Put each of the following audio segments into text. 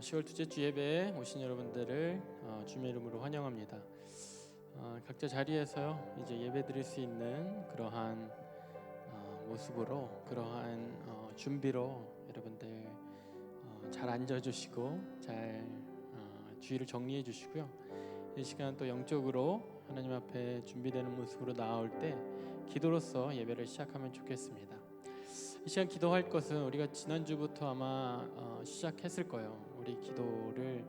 10월 둘째 주 예배에 오신 여러분들을 주님의 이름으로 환영합니다. 각자 자리에서요 이제 예배 드릴 수 있는 그러한 모습으로 그러한 준비로 여러분들 잘 앉아주시고 잘 주의를 정리해 주시고요. 이 시간 또 영적으로 하나님 앞에 준비되는 모습으로 나아올 때 기도로서 예배를 시작하면 좋겠습니다. 이 시간 기도할 것은 우리가 지난주부터 아마 시작했을 거예요. 우리 기도를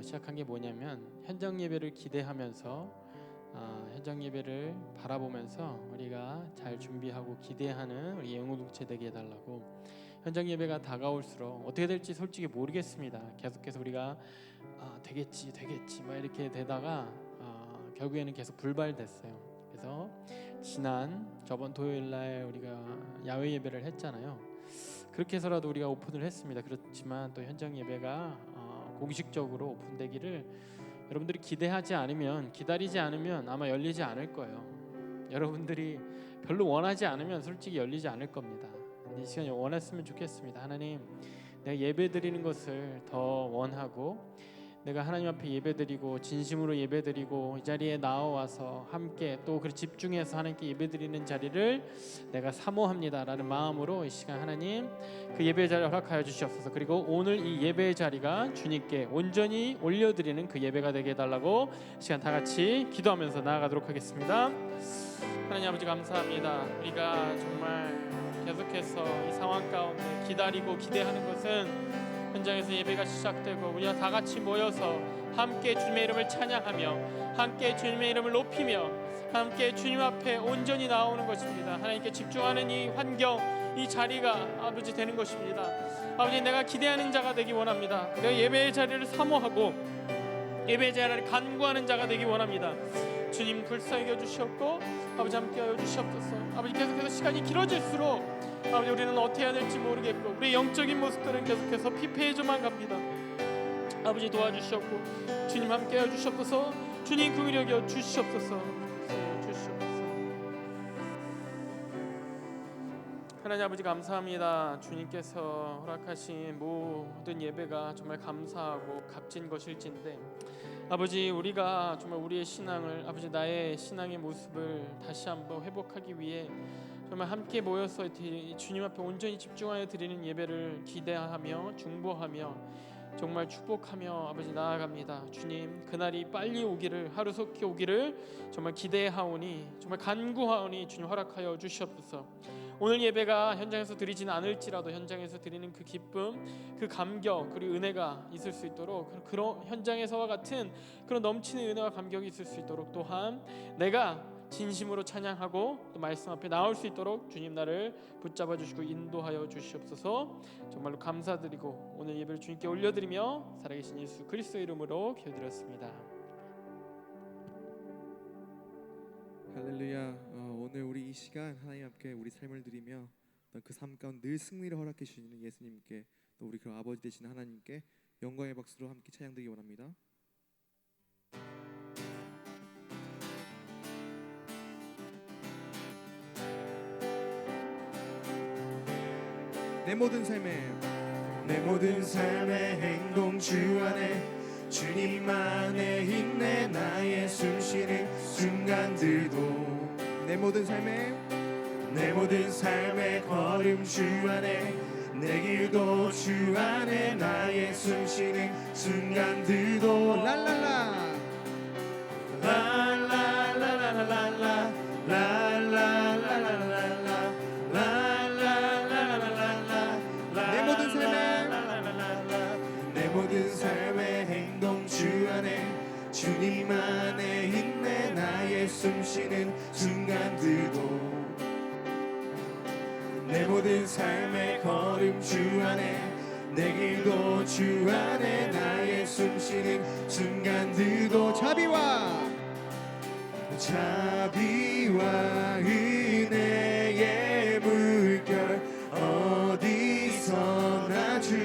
시작한 게 뭐냐면 현장 예배를 기대하면서 현장 예배를 바라보면서 우리가 잘 준비하고 기대하는 우리 영혼동체 되게 해달라고. 현장 예배가 다가올수록 어떻게 될지 솔직히 모르겠습니다. 계속해서 우리가 되겠지 막 이렇게 되다가 결국에는 계속 불발됐어요. 그래서 저번 토요일날 우리가 야외 예배를 했잖아요. 그렇게 해서라도 우리가 오픈을 했습니다. 그렇지만 또 현장 예배가 공식적으로 오픈되기를 여러분들이 기대하지 않으면, 기다리지 않으면 아마 열리지 않을 거예요. 여러분들이 별로 원하지 않으면 솔직히 열리지 않을 겁니다. 근데 이 시간에 원했으면 좋겠습니다. 하나님, 내가 예배 드리는 것을 더 원하고 내가 하나님 앞에 예배드리고 진심으로 예배드리고 이 자리에 나와서 함께 또 집중해서 하나님께 예배드리는 자리를 내가 사모합니다 라는 마음으로 이 시간 하나님 그 예배의 자리를 허락하여 주시옵소서. 그리고 오늘 이 예배의 자리가 주님께 온전히 올려드리는 그 예배가 되게 해달라고 시간 다 같이 기도하면서 나아가도록 하겠습니다. 하나님 아버지 감사합니다. 우리가 정말 계속해서 이 상황 가운데 기다리고 기대하는 것은 현장에서 예배가 시작되고 우리가 다 같이 모여서 함께 주님의 이름을 찬양하며 함께 주님의 이름을 높이며 함께 주님 앞에 온전히 나오는 것입니다. 하나님께 집중하는 이 환경, 이 자리가 아버지 되는 것입니다. 아버지, 내가 기대하는 자가 되기 원합니다. 내가 예배의 자리를 사모하고 예배의 자리를 간구하는 자가 되기 원합니다. 주님 불쌍히 여주시옵고 아버지 함께하여 주시옵소서. 아버지, 계속해서 시간이 길어질수록 아버지 우리는 어떻게 해야 될지 모르겠고 우리 영적인 모습들은 계속해서 피폐해져만 갑니다. 아버지 도와주시옵고 주님 함께하여 주시옵소서. 주님 긍휼히 여겨 주시옵소서. 하나님 아버지 감사합니다. 주님께서 허락하신 모든 예배가 정말 감사하고 값진 것일진데 아버지, 우리가 정말 우리의 신앙을 아버지 나의 신앙의 모습을 다시 한번 회복하기 위해 정말 함께 모여서 주님 앞에 온전히 집중하여 드리는 예배를 기대하며 중보하며 정말 축복하며 아버지 나아갑니다. 주님, 그날이 빨리 오기를, 하루속히 오기를 정말 기대하오니 정말 간구하오니 주님 허락하여 주시옵소서. 오늘 예배가 현장에서 드리지는 않을지라도 현장에서 드리는 그 기쁨, 그 감격, 그리고 은혜가 있을 수 있도록, 그런 현장에서와 같은 그런 넘치는 은혜와 감격이 있을 수 있도록, 또한 내가 진심으로 찬양하고 또 말씀 앞에 나올 수 있도록 주님 나를 붙잡아 주시고 인도하여 주시옵소서. 정말로 감사드리고 오늘 예배를 주님께 올려드리며 살아계신 예수 그리스도의 이름으로 기도드렸습니다. 할렐루야. 오늘 우리 이 시간 하나님 앞에 우리 삶을 드리며 그 삶 가운데 늘 승리를 허락해 주시는 예수님께, 또 우리 그 아버지 되신 하나님께 영광의 박수로 함께 찬양드리기 원합니다. 내 모든 삶의 행동 주 안에 주님만의 인내, 나의 숨쉬는 순간들도 내 모든 삶의 걸음 주 안에, 내 길도 주 안에, 나의 숨쉬는 순간들도 랄랄라 랄랄랄랄랄랄라 랄랄랄랄랄라 내 모든 삶의 행동 주 안에 주님만의 인내, 나의 숨쉬는 순간들도 내 모든 삶의 걸음 주 안에, 내 길도 주 안에, 나의 숨쉬는 순간들도 자비와 은혜의 물결 어디서나 주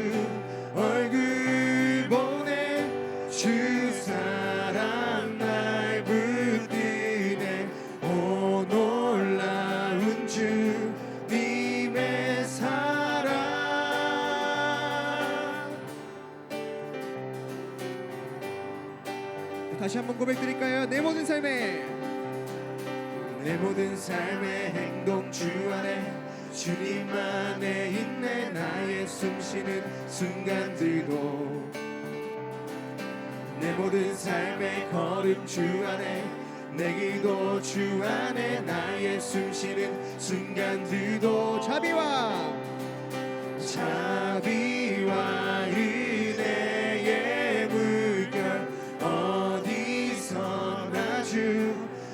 얼굴 보내 주 사랑 날 붙드네. 오 놀라운 주님의 사랑 다시 한번 고백드릴까요? 내 모든 삶의 행동 주 안에 주님 안에 있네. 나의 숨쉬는 순간들도 내 모든 삶의 걸음 주 안에 내 기도 주 안에 나의 숨쉬는 순간들도 자비와 은혜의 물결 어디서나 주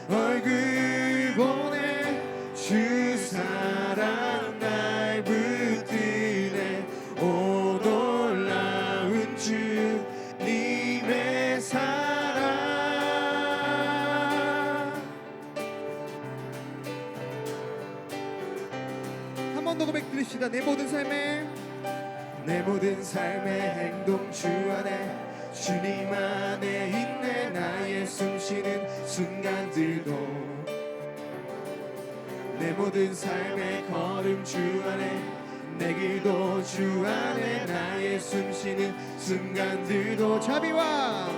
얼굴 보내 주 사랑 날 붙드네. 오 놀라운 주님의 사랑. 한 번 더 고백드립시다. 내 모든 삶의 행동 주 안에 주님 안에 있네. 나의 숨쉬는 순간들도 내 모든 삶의 걸음 주 안에 내 길도 주 안에 나의 숨쉬는 순간들도 자비와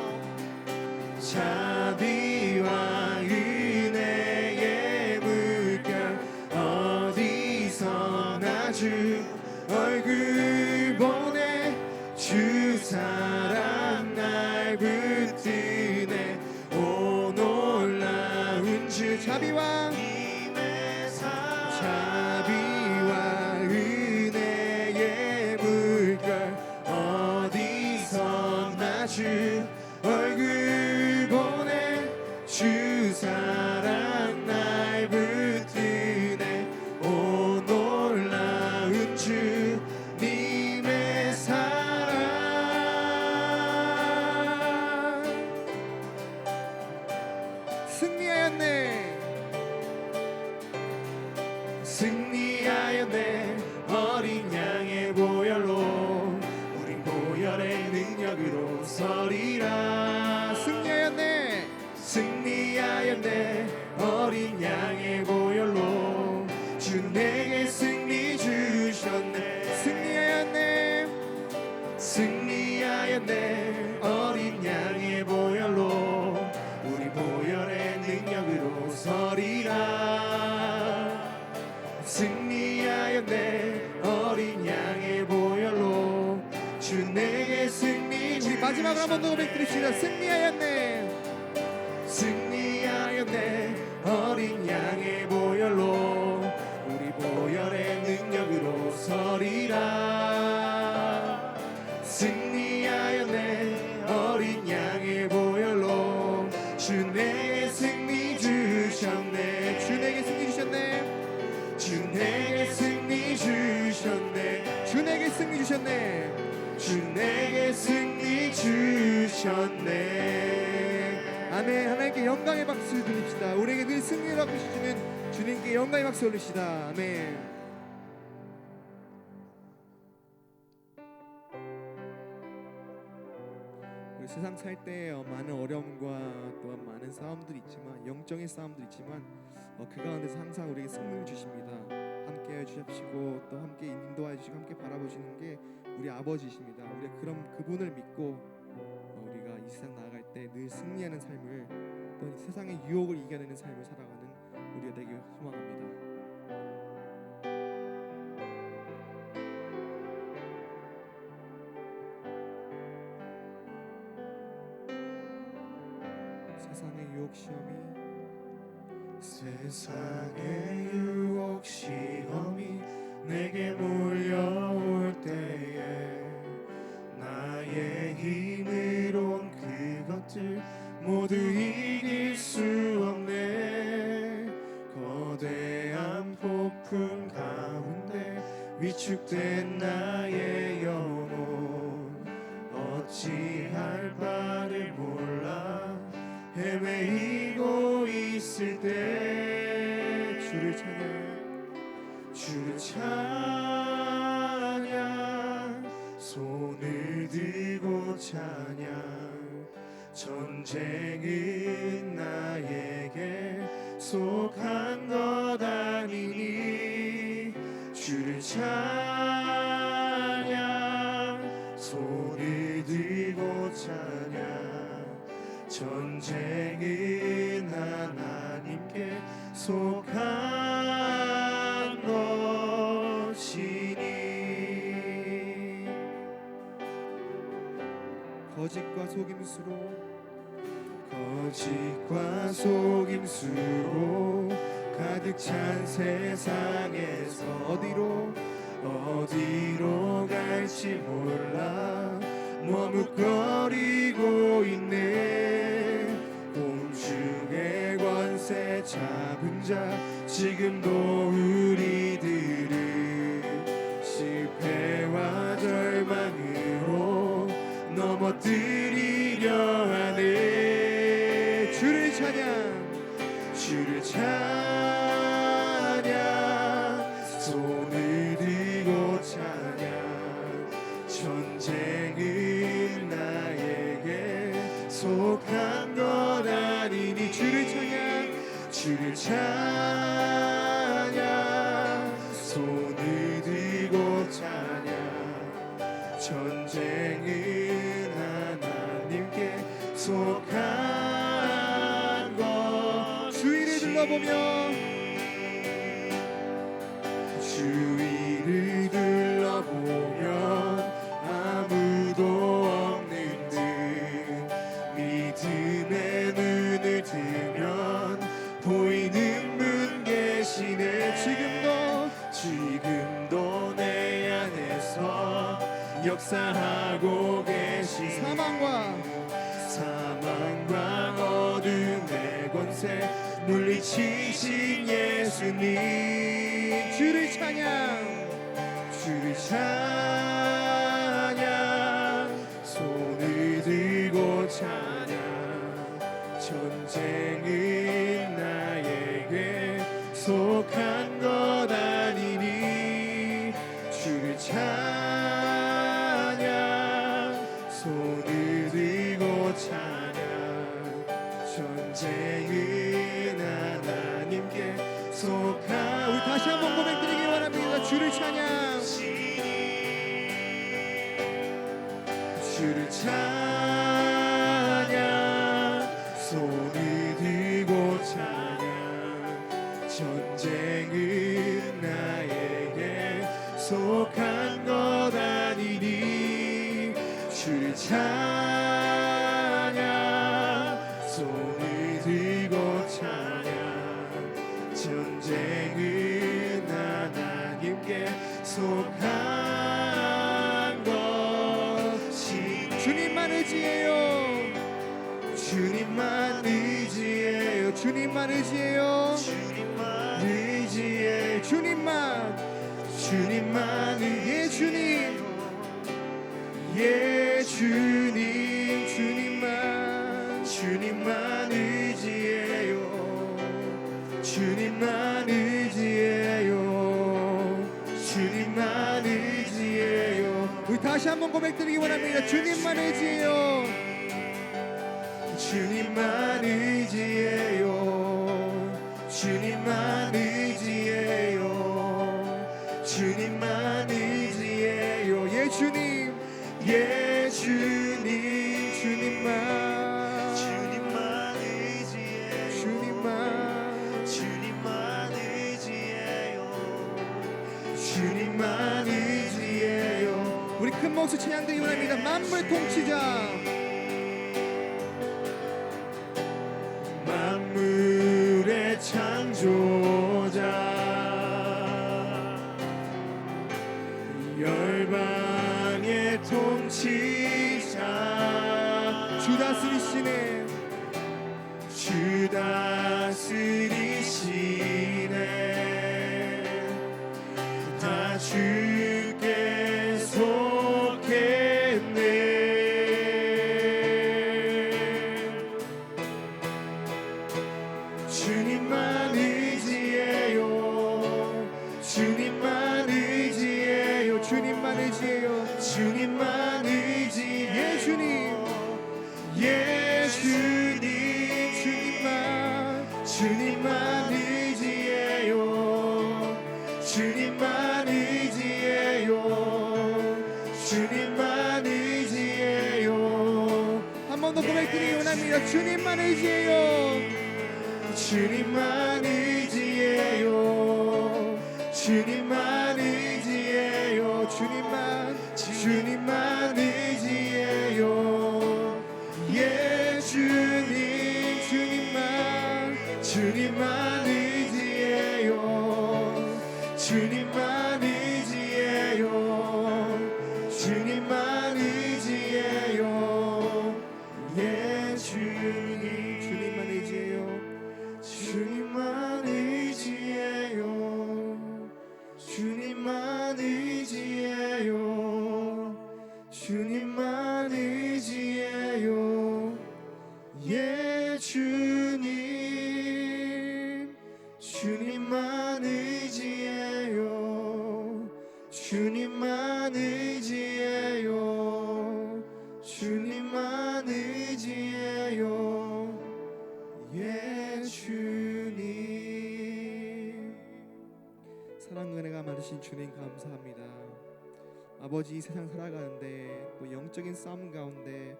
은혜의 물결 어디서나 주 얼굴 보내 주 사랑 날 붙드네. 오 놀라운 주 자비와 은혜의 물결 어디서나 주 얼굴 보내 주 사랑 날 붙드네. 오 놀라운 주님의 사랑. 승리하였네 어린 양의 보혈로 우린 보혈의 능력으로 서리라. 승리하였네 어린 양의 보혈로 주 내게 승리 주셨네. 승리하였네 어린 양의 보혈로 우리 보혈의 능력으로 서리라. 승리하였네 어린 양의 보혈로 주 내게 승리 주셨네. 우리 마지막으로 한 번 더 고백드립시다. 승리하였네 어린 양의 보혈로 우리 보혈의 능력으로 서리라. 승리하였네 어린 양의 보혈로 주 내게 승리 주셨네. 주 내게 승리 주셨네. 주 내게 승리 주셨네. 주 내게 승리 주셨네. 주 내게 승리 주셨네. 아멘. 하나님께 영광의 박수 드립시다. 우리에게 늘 승리를 얻게 주시는 주님께 영광의 박수 올립시다. 아멘. 우리 세상 살 때 많은 어려움과 또한 많은 싸움들이 있지만 영적인 싸움들이 있지만 그 가운데서 항상 우리에게 승리를 주십니다. 함께해 주십시고 또 함께 인도해 주시고 함께 바라보시는 게 우리 아버지이십니다. 우리가 그럼 그분을 믿고 우리가 이 세상 나아갈 때 늘 승리하는 삶을 또 이 세상의 유혹을 이겨내는 삶을 살아가는 우리가 되길 소망합니다. 세상의 유혹 시험이 내게 몰려올 때에 나의 힘으론 그것들 모두 이길 수 없네. 거대한 폭풍 가운데 위축된 나의 영혼 어찌할 바를 몰라 헤매이고 있을 때 주를 찬양 손을 들고 찬양. 전쟁은 나에게 속한 것 아니니 주를 찬양 손을 들고 찬양. 전쟁은 하나님께 속한 것이니. 거짓과 속임수로 가득 찬 세상에서 어디로 갈지 몰라 머뭇거리고 있네. 공중의 권세 잡은 자 지금도 우리들을 실패와 절망으로 넘어뜨리려 하네. 주를 찬양, 손을 들고 찬양. 전쟁은 나에게 속한 것 아니니. 주를 찬양, 손을 들고 찬양. 전쟁은 하나님께 속한 것. 주위를 둘러보면 아무도 없는 듯 믿음의 눈을 뜨면 보이는 분 계시네. 지금도 내 안에서 역사하고 계시네. 사망과 어둠의 권세 물리치신 예수님. 주를 찬양, 손을 들고 찬양. 전쟁은 나에게 속한 것 아니니. 주를 찬양, 손을 들고 찬양. 전쟁은 하나님께 속한. 우리 다시 한번 고백드리기 원합니다. 주를 찬양, 손을 들고 찬양. 전쟁은 나에게 속한 것 아니니. 주를 찬양, 손을 들고 찬양. 전쟁은 하나님께 속한 것이. 주님만 의지해요. 주님만 의지해요. 주님만 의지해요. 예 주님, 예 주님. 주님만 의지해요. 주님만 의지해요. 우리 다시 한번 고백드리기 원합니다. 주님만 의지해요. 주님만 의지해요. 주님만 의지해요. 주님만 의지해요. 예 주님, 예 주님. 주님만 의지해요. 주님만 의지해요. 주님만 의지해요. 우리 큰 목소리 찬양드리기 원합니다. 만물 통치자, 만물의 창조자, 열방의 통치자. 주 다스리시네. 다 주께 속했네. 주님만 의지해요. 주님만 의지해요. 주님만 의지해요. 주님만 의지해. 주님, 예 주님. 주님만 의지해요. 주님만 의지해요. 주님만 의지해요. 한 번 한번 더 고백드리기 원합니다. 주님만 의지해요. 주님만 의지해요. 주님만 의지해요. 주님만 의지해요. 예 주님만 의지해요. 주님만 의지해요. 주님만 의지해요. 예 주님만 의지해요. 주님만 의지해요. 주님만 의지해요. 주님만 의지해요. 예 주님만 의지해요. 주님만 의지해요. 주님만 의지해요. 예 주님. 사랑 은혜가 많으신 주님 감사합니다. 아버지, 이 세상 살아가는데 또 영적인 싸움 가운데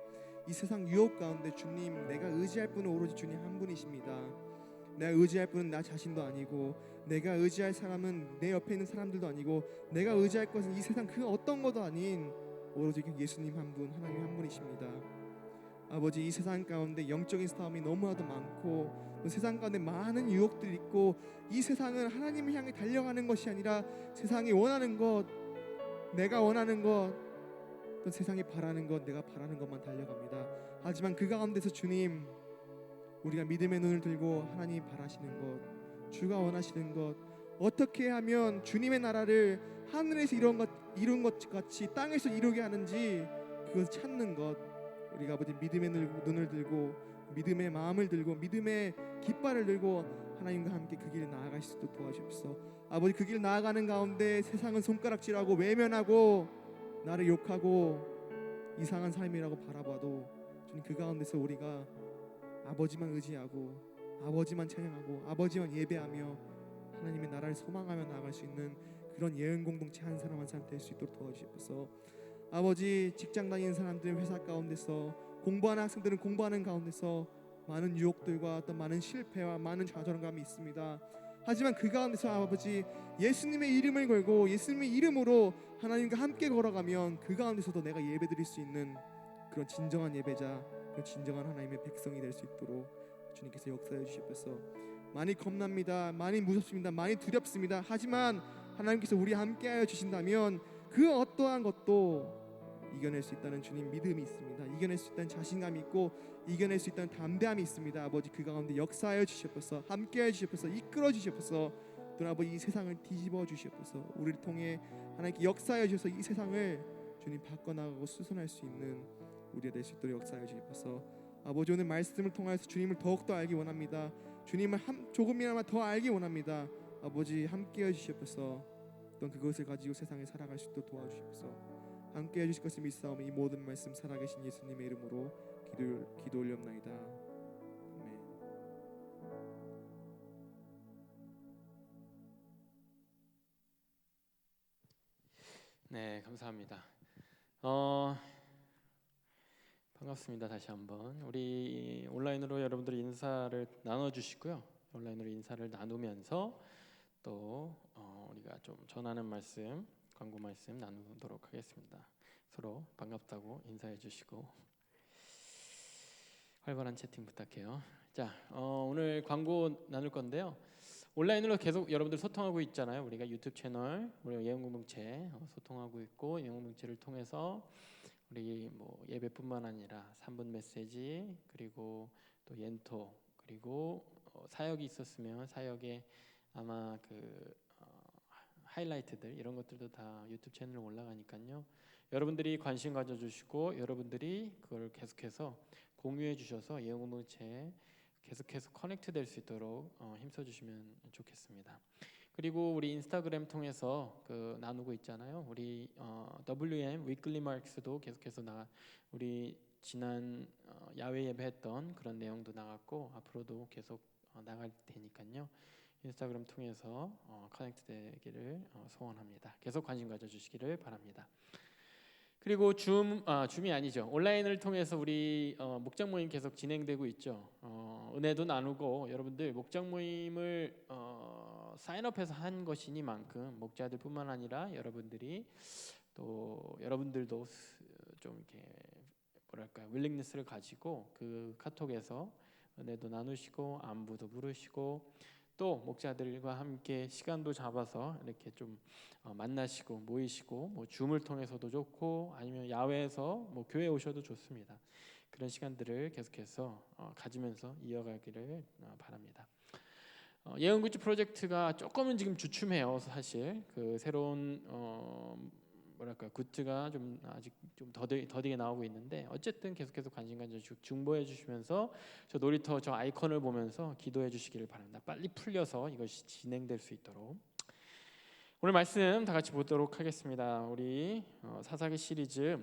이 세상 유혹 가운데 주님, 내가 의지할 분은 오로지 주님 한 분이십니다. 내가 의지할 분은 나 자신도 아니고, 내가 의지할 사람은 내 옆에 있는 사람들도 아니고, 내가 의지할 것은 이 세상 그 어떤 것도 아닌 오로지 예수님 한 분, 하나님 한 분이십니다. 아버지, 이 세상 가운데 영적인 싸움이 너무나도 많고 또 세상 가운데 많은 유혹들이 있고, 이 세상은 하나님을 향해 달려가는 것이 아니라 세상이 원하는 것, 내가 원하는 것, 또 세상이 바라는 것, 내가 바라는 것만 달려갑니다. 하지만 그 가운데서 주님, 우리가 믿음의 눈을 들고 하나님 바라시는 것, 주가 원하시는 것, 어떻게 하면 주님의 나라를 하늘에서 이룬 것 같이 땅에서 이루게 하는지 그것을 찾는 것, 우리가 아버지 믿음의 눈을 들고 믿음의 마음을 들고 믿음의 깃발을 들고 하나님과 함께 그 길을 나아갈 수 있도록 도와주옵소서. 아버지, 그 길 나아가는 가운데 세상은 손가락질하고 외면하고 나를 욕하고 이상한 삶이라고 바라봐도 주님, 그 가운데서 우리가 아버지만 의지하고 아버지만 찬양하고 아버지만 예배하며 하나님의 나라를 소망하며 나아갈 수 있는 그런 예언 공동체 한 사람 한 사람 될 수 있도록 도와주시옵소서. 아버지, 직장 다니는 사람들 회사 가운데서, 공부하는 학생들은 공부하는 가운데서 많은 유혹들과 어떤 많은 실패와 많은 좌절감이 있습니다. 하지만 그 가운데서 아버지, 예수님의 이름을 걸고 예수님의 이름으로 하나님과 함께 걸어가면 그 가운데서도 내가 예배드릴 수 있는 그런 진정한 예배자, 그런 진정한 하나님의 백성이 될 수 있도록 주님께서 역사해 주시옵소서. 많이 겁납니다. 많이 무섭습니다. 많이 두렵습니다. 하지만 하나님께서 우리 함께하여 주신다면 그 어떠한 것도 이겨낼 수 있다는 주님 믿음이 있습니다. 이겨낼 수 있다는 자신감이 있고 이겨낼 수 있다는 담대함이 있습니다. 아버지, 그 가운데 역사하여 주시옵소서. 함께하여 주시옵소서. 이끌어 주시옵소서. 또 아버지, 이 세상을 뒤집어 주시옵소서. 우리를 통해 하나님께 역사하여 주셔서 이 세상을 주님 바꿔나가고 수선할 수 있는 우리가 될 수 있도록 역사하여 주시옵소서. 아버지, 오늘 말씀을 통하여서 주님을 더욱더 알기 원합니다. 주님을 조금이나마 더 알기 원합니다. 아버지, 함께해 주시옵소서. 또 그것을 가지고 세상에 살아갈 수 있도록 도와주시옵소서. 함께해 주실 것을 믿사오며 이 모든 말씀 살아계신 예수님의 이름으로 기도 올리옵나이다. 아멘. 네, 감사합니다. 반갑습니다. 다시 한번 우리 온라인으로 여러분들이 인사를 나눠주시고요. 온라인으로 인사를 나누면서 또 우리가 좀 전하는 말씀, 광고 말씀 나누도록 하겠습니다. 서로 반갑다고 인사해 주시고 활발한 채팅 부탁해요. 자, 오늘 광고 나눌 건데요. 온라인으로 계속 여러분들 소통하고 있잖아요. 우리가 유튜브 채널, 우리 예언공동체 소통하고 있고, 예언공동체를 통해서 우리 뭐 예배뿐만 아니라 3분 메시지, 그리고 또 옌토, 그리고 사역이 있었으면 사역에 아마 그 하이라이트들 이런 것들도 다 유튜브 채널에 올라가니까요. 여러분들이 관심 가져주시고 여러분들이 그걸 계속해서 공유해 주셔서 예언공동체에 계속해서 커넥트 될 수 있도록 힘써주시면 좋겠습니다. 그리고 우리 인스타그램 통해서 그 나누고 있잖아요. 우리 WM 위클리 마크스도 계속해서 우리 지난 야외 예배했던 그런 내용도 나갔고 앞으로도 계속 나갈 테니까요. 인스타그램 통해서 커넥트 되기를 소원합니다. 계속 관심 가져주시기를 바랍니다. 그리고 줌이 아니죠. 온라인을 통해서 우리 목장 모임 계속 진행되고 있죠. 은혜도 나누고 여러분들 목장 모임을 사인업해서 한 것이니만큼 목자들뿐만 아니라 여러분들이 또 여러분들도 좀 이렇게 뭐랄까요, 윌링니스를 가지고 그 카톡에서 은혜도 나누시고 안부도 물으시고 또 목자들과 함께 시간도 잡아서 이렇게 좀 만나시고 모이시고 뭐 줌을 통해서도 좋고 아니면 야외에서 뭐 교회 오셔도 좋습니다. 그런 시간들을 계속해서 가지면서 이어가기를 바랍니다. 예언굿즈 프로젝트가 조금은 지금 주춤해요. 사실 그 새로운 뭐랄까 굿즈가 좀 아직 좀 더디게 나오고 있는데 어쨌든 계속해서 관심과 중보해 주시면서 저 놀이터 저 아이콘을 보면서 기도해 주시기를 바랍니다. 빨리 풀려서 이것이 진행될 수 있도록. 오늘 말씀 다 같이 보도록 하겠습니다. 우리 사사기 시리즈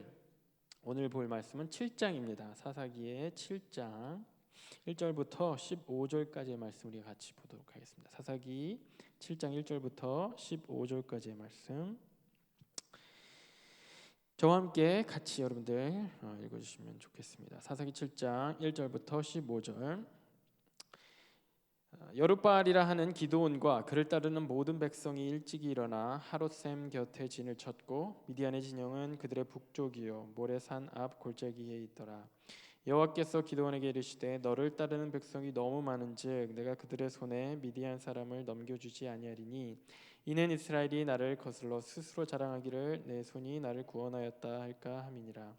오늘 볼 말씀은 7장입니다. 사사기의 7장 1절부터 15절까지의 말씀 우리 같이 보도록 하겠습니다. 사사기 7장 1절부터 15절까지의 말씀 저와 함께 같이 여러분들 읽어주시면 좋겠습니다. 사사기 7장 1절부터 15절. 여룻바알이라 하는 기드온과 그를 따르는 모든 백성이 일찍이 일어나 하롯셈 곁에 진을 쳤고 미디안의 진영은 그들의 북쪽이요 모레산 앞 골짜기에 있더라. 여호와께서 기드온에게 이르시되 너를 따르는 백성이 너무 많은즉 내가 그들의 손에 미디안 사람을 넘겨주지 아니하리니 이는 이스라엘이 나를 거슬러 스스로 자랑하기를 내 손이 나를 구원하였다 할까 함이니라.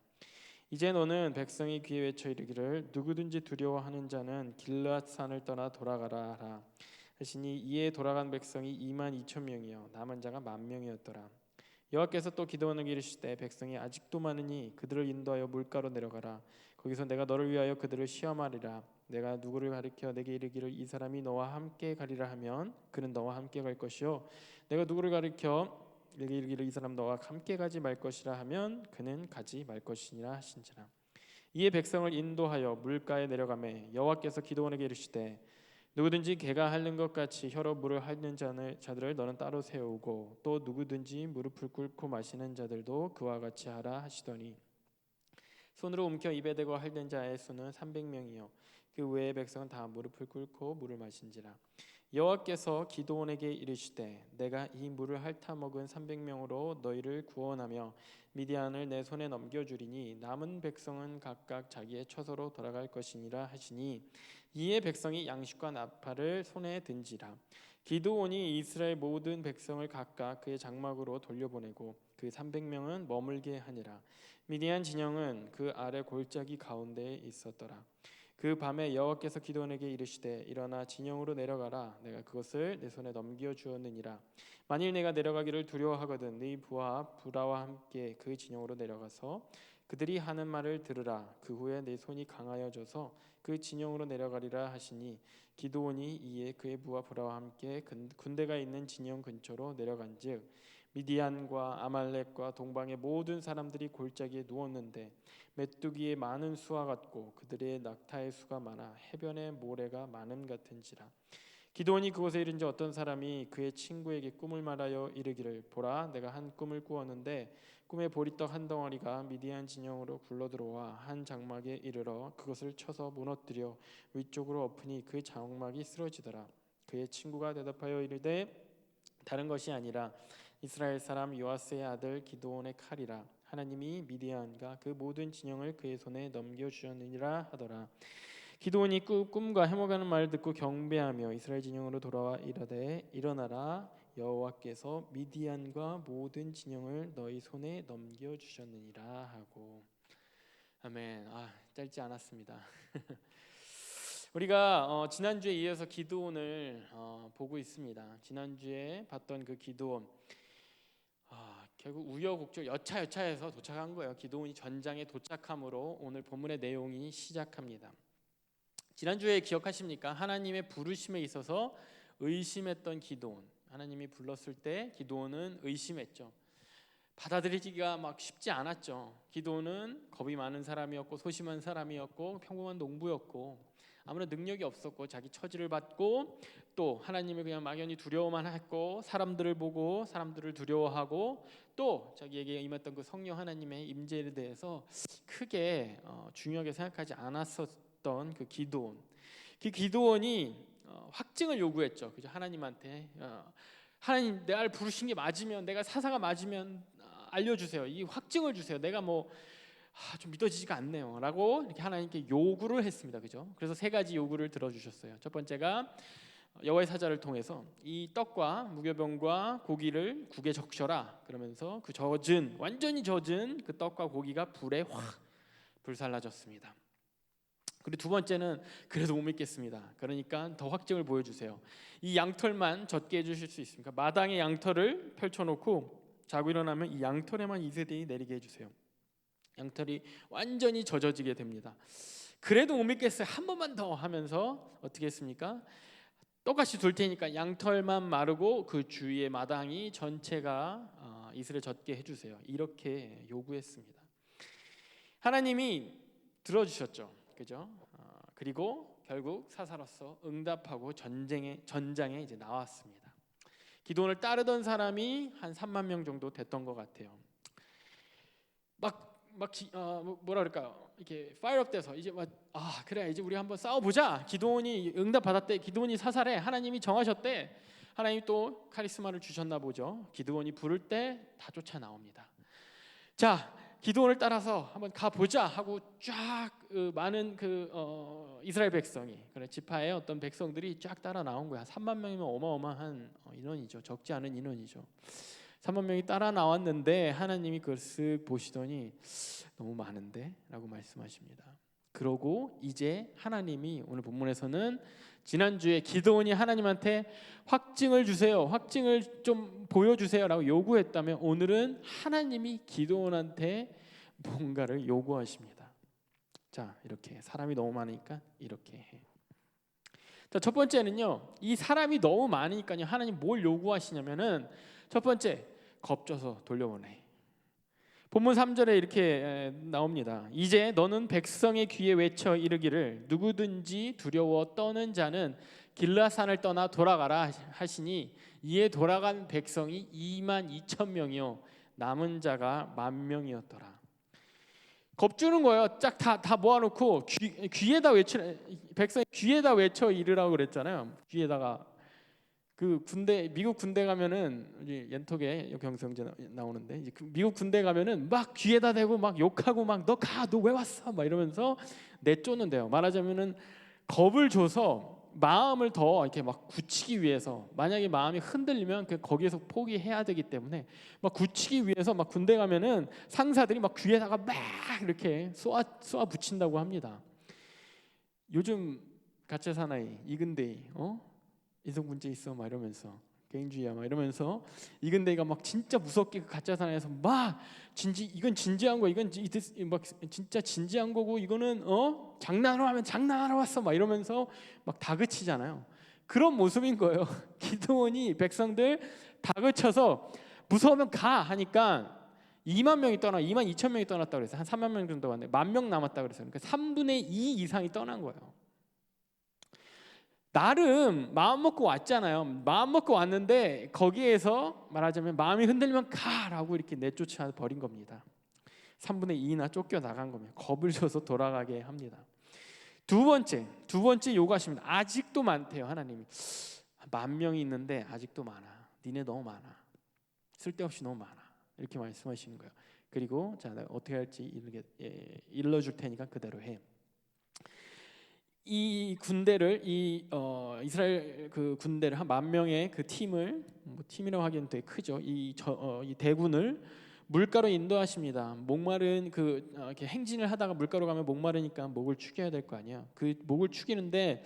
이제 너는 백성이 귀에 외쳐 이르기를 누구든지 두려워하는 자는 길르앗 산을 떠나 돌아가라 하라 하시니 이에 돌아간 백성이 2만 2천 명이요 남은 자가 1만 명이었더라. 여호와께서 또 기드온에게 이르시되 백성이 아직도 많으니 그들을 인도하여 물가로 내려가라. 거기서 내가 너를 위하여 그들을 시험하리라. 내가 누구를 가리켜 내게 이르기를 이 사람이 너와 함께 가리라 하면 그는 너와 함께 갈 것이요 내가 누구를 가리켜 내게 이르기를 이 사람 너와 함께 가지 말 것이라 하면 그는 가지 말 것이니라 하신지라. 이에 백성을 인도하여 물가에 내려가매 여호와께서 기드온에게 이르시되 누구든지 개가 핥는 것 같이 혀로 물을 핥는 자들을 너는 따로 세우고 또 누구든지 무릎을 꿇고 마시는 자들도 그와 같이 하라 하시더니 손으로 움켜 입에 대고 핥는 자의 수는 300명이요 그 외의 백성은 다 무릎을 꿇고 물을 마신지라. 여호와께서 기드온에게 이르시되 내가 이 물을 핥아 먹은 300명으로 너희를 구원하며 미디안을 내 손에 넘겨주리니 남은 백성은 각각 자기의 처소로 돌아갈 것이니라 하시니 이에 백성이 양식과 나팔을 손에 든지라. 기드온이 이스라엘 모든 백성을 각각 그의 장막으로 돌려보내고 그 300명은 머물게 하니라. 미디안 진영은 그 아래 골짜기 가운데에 있었더라. 그 밤에 여호와께서 기드온에게 이르시되 일어나 진영으로 내려가라. 내가 그것을 내 손에 넘겨 주었느니라. 만일 내가 내려가기를 두려워하거든 네 부하 부라와 함께 그 진영으로 내려가서 그들이 하는 말을 들으라. 그 후에 내 손이 강하여져서 그 진영으로 내려가리라 하시니 기드온이 이에 그의 부하 부라와 함께 군대가 있는 진영 근처로 내려간즉 미디안과 아말렉과 동방의 모든 사람들이 골짜기에 누웠는데 메뚜기의 많은 수와 같고 그들의 낙타의 수가 많아 해변의 모래가 많음 같은지라. 기드온이 그곳에 이른지 어떤 사람이 그의 친구에게 꿈을 말하여 이르기를 보라 내가 한 꿈을 꾸었는데 꿈에 보리떡 한 덩어리가 미디안 진영으로 굴러들어와 한 장막에 이르러 그것을 쳐서 무너뜨려 위쪽으로 엎으니 그 장막이 쓰러지더라. 그의 친구가 대답하여 이르되 다른 것이 아니라 이스라엘 사람 요아스의 아들 기드온의 칼이라. 하나님이 미디안과 그 모든 진영을 그의 손에 넘겨주셨느니라 하더라. 기드온이 꿈과 해먹하는 말을 듣고 경배하며 이스라엘 진영으로 돌아와 이르되 일어나라 여호와께서 미디안과 모든 진영을 너희 손에 넘겨주셨느니라 하고. 아멘. 짧지 않았습니다. 우리가 지난주에 이어서 기드온을 보고 있습니다. 지난주에 봤던 그 기드온 결국 우여곡절 여차여차해서 도착한 거예요. 기드온이 전장에 도착함으로 오늘 본문의 내용이 시작합니다. 지난주에 기억하십니까? 하나님의 부르심에 있어서 의심했던 기드온. 하나님이 불렀을 때 기드온은 의심했죠. 받아들이기가 막 쉽지 않았죠. 기드온은 겁이 많은 사람이었고 소심한 사람이었고 평범한 농부였고 아무런 능력이 없었고 자기 처지를 받고 또 하나님을 그냥 막연히 두려워만 했고 사람들을 보고 사람들을 두려워하고 또 자기에게 임했던 그 성령 하나님의 임재에 대해서 크게 중요하게 생각하지 않았었던 그 기드온. 그 기드온이 확증을 요구했죠. 그죠? 하나님한테 하나님 내가 부르신 게 맞으면 내가 사사가 맞으면 알려주세요. 이 확증을 주세요. 내가 좀 믿어지지가 않네요 라고 이렇게 하나님께 요구를 했습니다. 그죠? 그래서 세 가지 요구를 들어주셨어요. 첫 번째가 여호와의 사자를 통해서 이 떡과 무교병과 고기를 국에 적셔라 그러면서 그 완전히 젖은 그 떡과 고기가 불에 확 불살라졌습니다. 그리고 두 번째는 그래도 못 믿겠습니다. 그러니까 더 확증을 보여주세요. 이 양털만 젖게 해주실 수 있습니까? 마당에 양털을 펼쳐놓고 자고 일어나면 이 양털에만 이세대이 내리게 해주세요. 양털이 완전히 젖어지게 됩니다. 그래도 못 믿겠어요. 한 번만 더 하면서 어떻게 했습니까? 똑같이 둘 테니까 양털만 마르고 그 주위의 마당이 전체가 이슬에 젖게 해주세요. 이렇게 요구했습니다. 하나님이 들어주셨죠. 그죠? 그리고 결국 사사로서 응답하고 전장에 이제 나왔습니다. 기도원을 따르던 사람이 한 3만 명 정도 됐던 것 같아요. 뭐라 그럴까요? 이렇게 파이어업 돼서 이제 그래 이제 우리 한번 싸워보자. 기도원이 응답 받았대. 기도원이 사살해. 하나님이 정하셨대. 하나님이 또 카리스마를 주셨나 보죠. 기도원이 부를 때 다 쫓아 나옵니다. 자, 기도원을 따라서 한번 가보자 하고 쫙 많은 이스라엘 백성이 그래 지파의 어떤 백성들이 쫙 따라 나온 거야. 3만 명이면 어마어마한 인원이죠. 적지 않은 인원이죠. 3만 명이 따라 나왔는데 하나님이 그걸 쓱 보시더니 너무 많은데? 라고 말씀하십니다. 그러고 이제 하나님이 오늘 본문에서는 지난주에 기드온이 하나님한테 확증을 주세요. 확증을 좀 보여주세요 라고 요구했다면 오늘은 하나님이 기드온한테 뭔가를 요구하십니다. 자, 이렇게 사람이 너무 많으니까 이렇게 해. 자, 첫 번째는요. 이 사람이 너무 많으니까요. 하나님 뭘 요구하시냐면은 첫 번째 겁줘서 돌려보내. 본문 3절에 이렇게 나옵니다. 이제 너는 백성의 귀에 외쳐 이르기를 누구든지 두려워 떠는 자는 길라산을 떠나 돌아가라 하시니 이에 돌아간 백성이 2만 2천 명이요 남은 자가 1,000,000명이었더라. 겁주는 거예요. 쫙 다 모아놓고 귀에다 백성의 귀에다 외쳐 이르라고 그랬잖아요. 귀에다가 미국 군대 가면은 이제 옌톡에 경성제 나오는데 이제 미국 군대 가면은 막 귀에다 대고 막 욕하고 막 너 왜 왔어 막 이러면서 내쫓는데요. 말하자면은 겁을 줘서 마음을 더 이렇게 막 굳히기 위해서 만약에 마음이 흔들리면 거기에서 포기해야 되기 때문에 막 굳히기 위해서 막 군대 가면은 상사들이 막 귀에다가 막 이렇게 쏘아 붙인다고 합니다. 요즘 가짜 사나이 이근대이 인성문제 있어 막 이러면서 개인주의야 막 이러면서 이근대가 막 진짜 무섭게 가짜 사나이에서 막 이건 진지한 거 이건 막 진짜 진지한 거고 이거는 장난으로 하면 장난하러 왔어 막 이러면서 막 다그치잖아요. 그런 모습인 거예요. 기드온이 백성들 다그쳐서 무서우면 가 하니까 2만 2천 명이 떠났다고 그랬어요. 한 3만 명 정도 왔는데 10,000명 남았다고 그랬어요. 그러니까 3분의 2 이상이 떠난 거예요. 나름 마음 먹고 왔잖아요. 마음 먹고 왔는데 거기에서 말하자면 마음이 흔들리면 가라고 이렇게 내쫓아 버린 겁니다. 3분의 2나 쫓겨 나간 겁니다. 겁을 줘서 돌아가게 합니다. 두 번째 요구하십니다. 아직도 많대요. 하나님이 10,000명이 있는데 아직도 많아. 니네 너무 많아. 쓸데없이 너무 많아. 이렇게 말씀하시는 거예요. 그리고 자 내가 어떻게 할지 일러줄 테니까 그대로 해. 이 군대를 이스라엘 그 군대를 한 10,000명의 그 팀을 팀이라고 하기엔 되게 크죠. 이 대군을 물가로 인도하십니다. 목마른 이렇게 행진을 하다가 물가로 가면 목마르니까 목을 축여야 될 거 아니에요. 그 목을 축이는데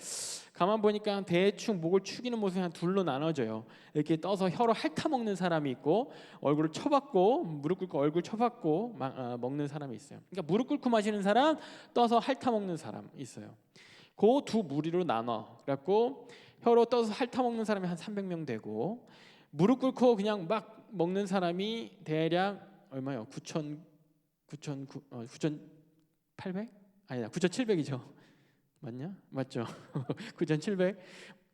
가만 보니까 대충 목을 축이는 모습이 한 둘로 나눠져요. 이렇게 떠서 혀로 핥아 먹는 사람이 있고 얼굴을 쳐박고 무릎 꿇고 얼굴 쳐박고 먹는 사람이 있어요. 그러니까 무릎 꿇고 마시는 사람, 떠서 핥아 먹는 사람 있어요. 그 두 무리로 나눠 갖고 혀로 떠서 핥아 먹는 사람이 한 300명 되고 무릎 꿇고 그냥 막 먹는 사람이 대략 얼마요? 9,800? 아니다, 9,700이죠. 맞냐? 맞죠? 9,700.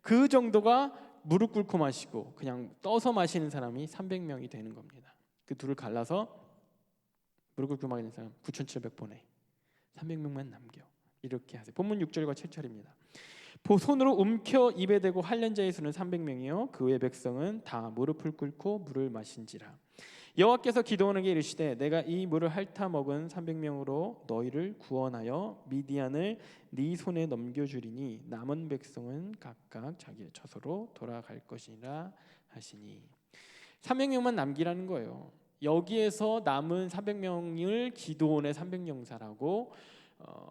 그 정도가 무릎 꿇고 마시고 그냥 떠서 마시는 사람이 300명이 되는 겁니다. 그 둘을 갈라서 무릎 꿇고 마시는 사람 9,700 보내. 300명만 남겨. 이렇게 하세요. 본문 6절과 7절입니다. 손으로 움켜 입에 대고 할련 자의 수는 300명이요 그 외 백성은 다 무릎을 꿇고 물을 마신지라. 여호와께서 기드온에게 이르시되 내가 이 물을 핥아 먹은 300명으로 너희를 구원하여 미디안을 네 손에 넘겨주리니 남은 백성은 각각 자기의 처소로 돌아갈 것이라 하시니. 300명만 남기라는 거예요. 여기에서 남은 300명을 기드온의 300용사라고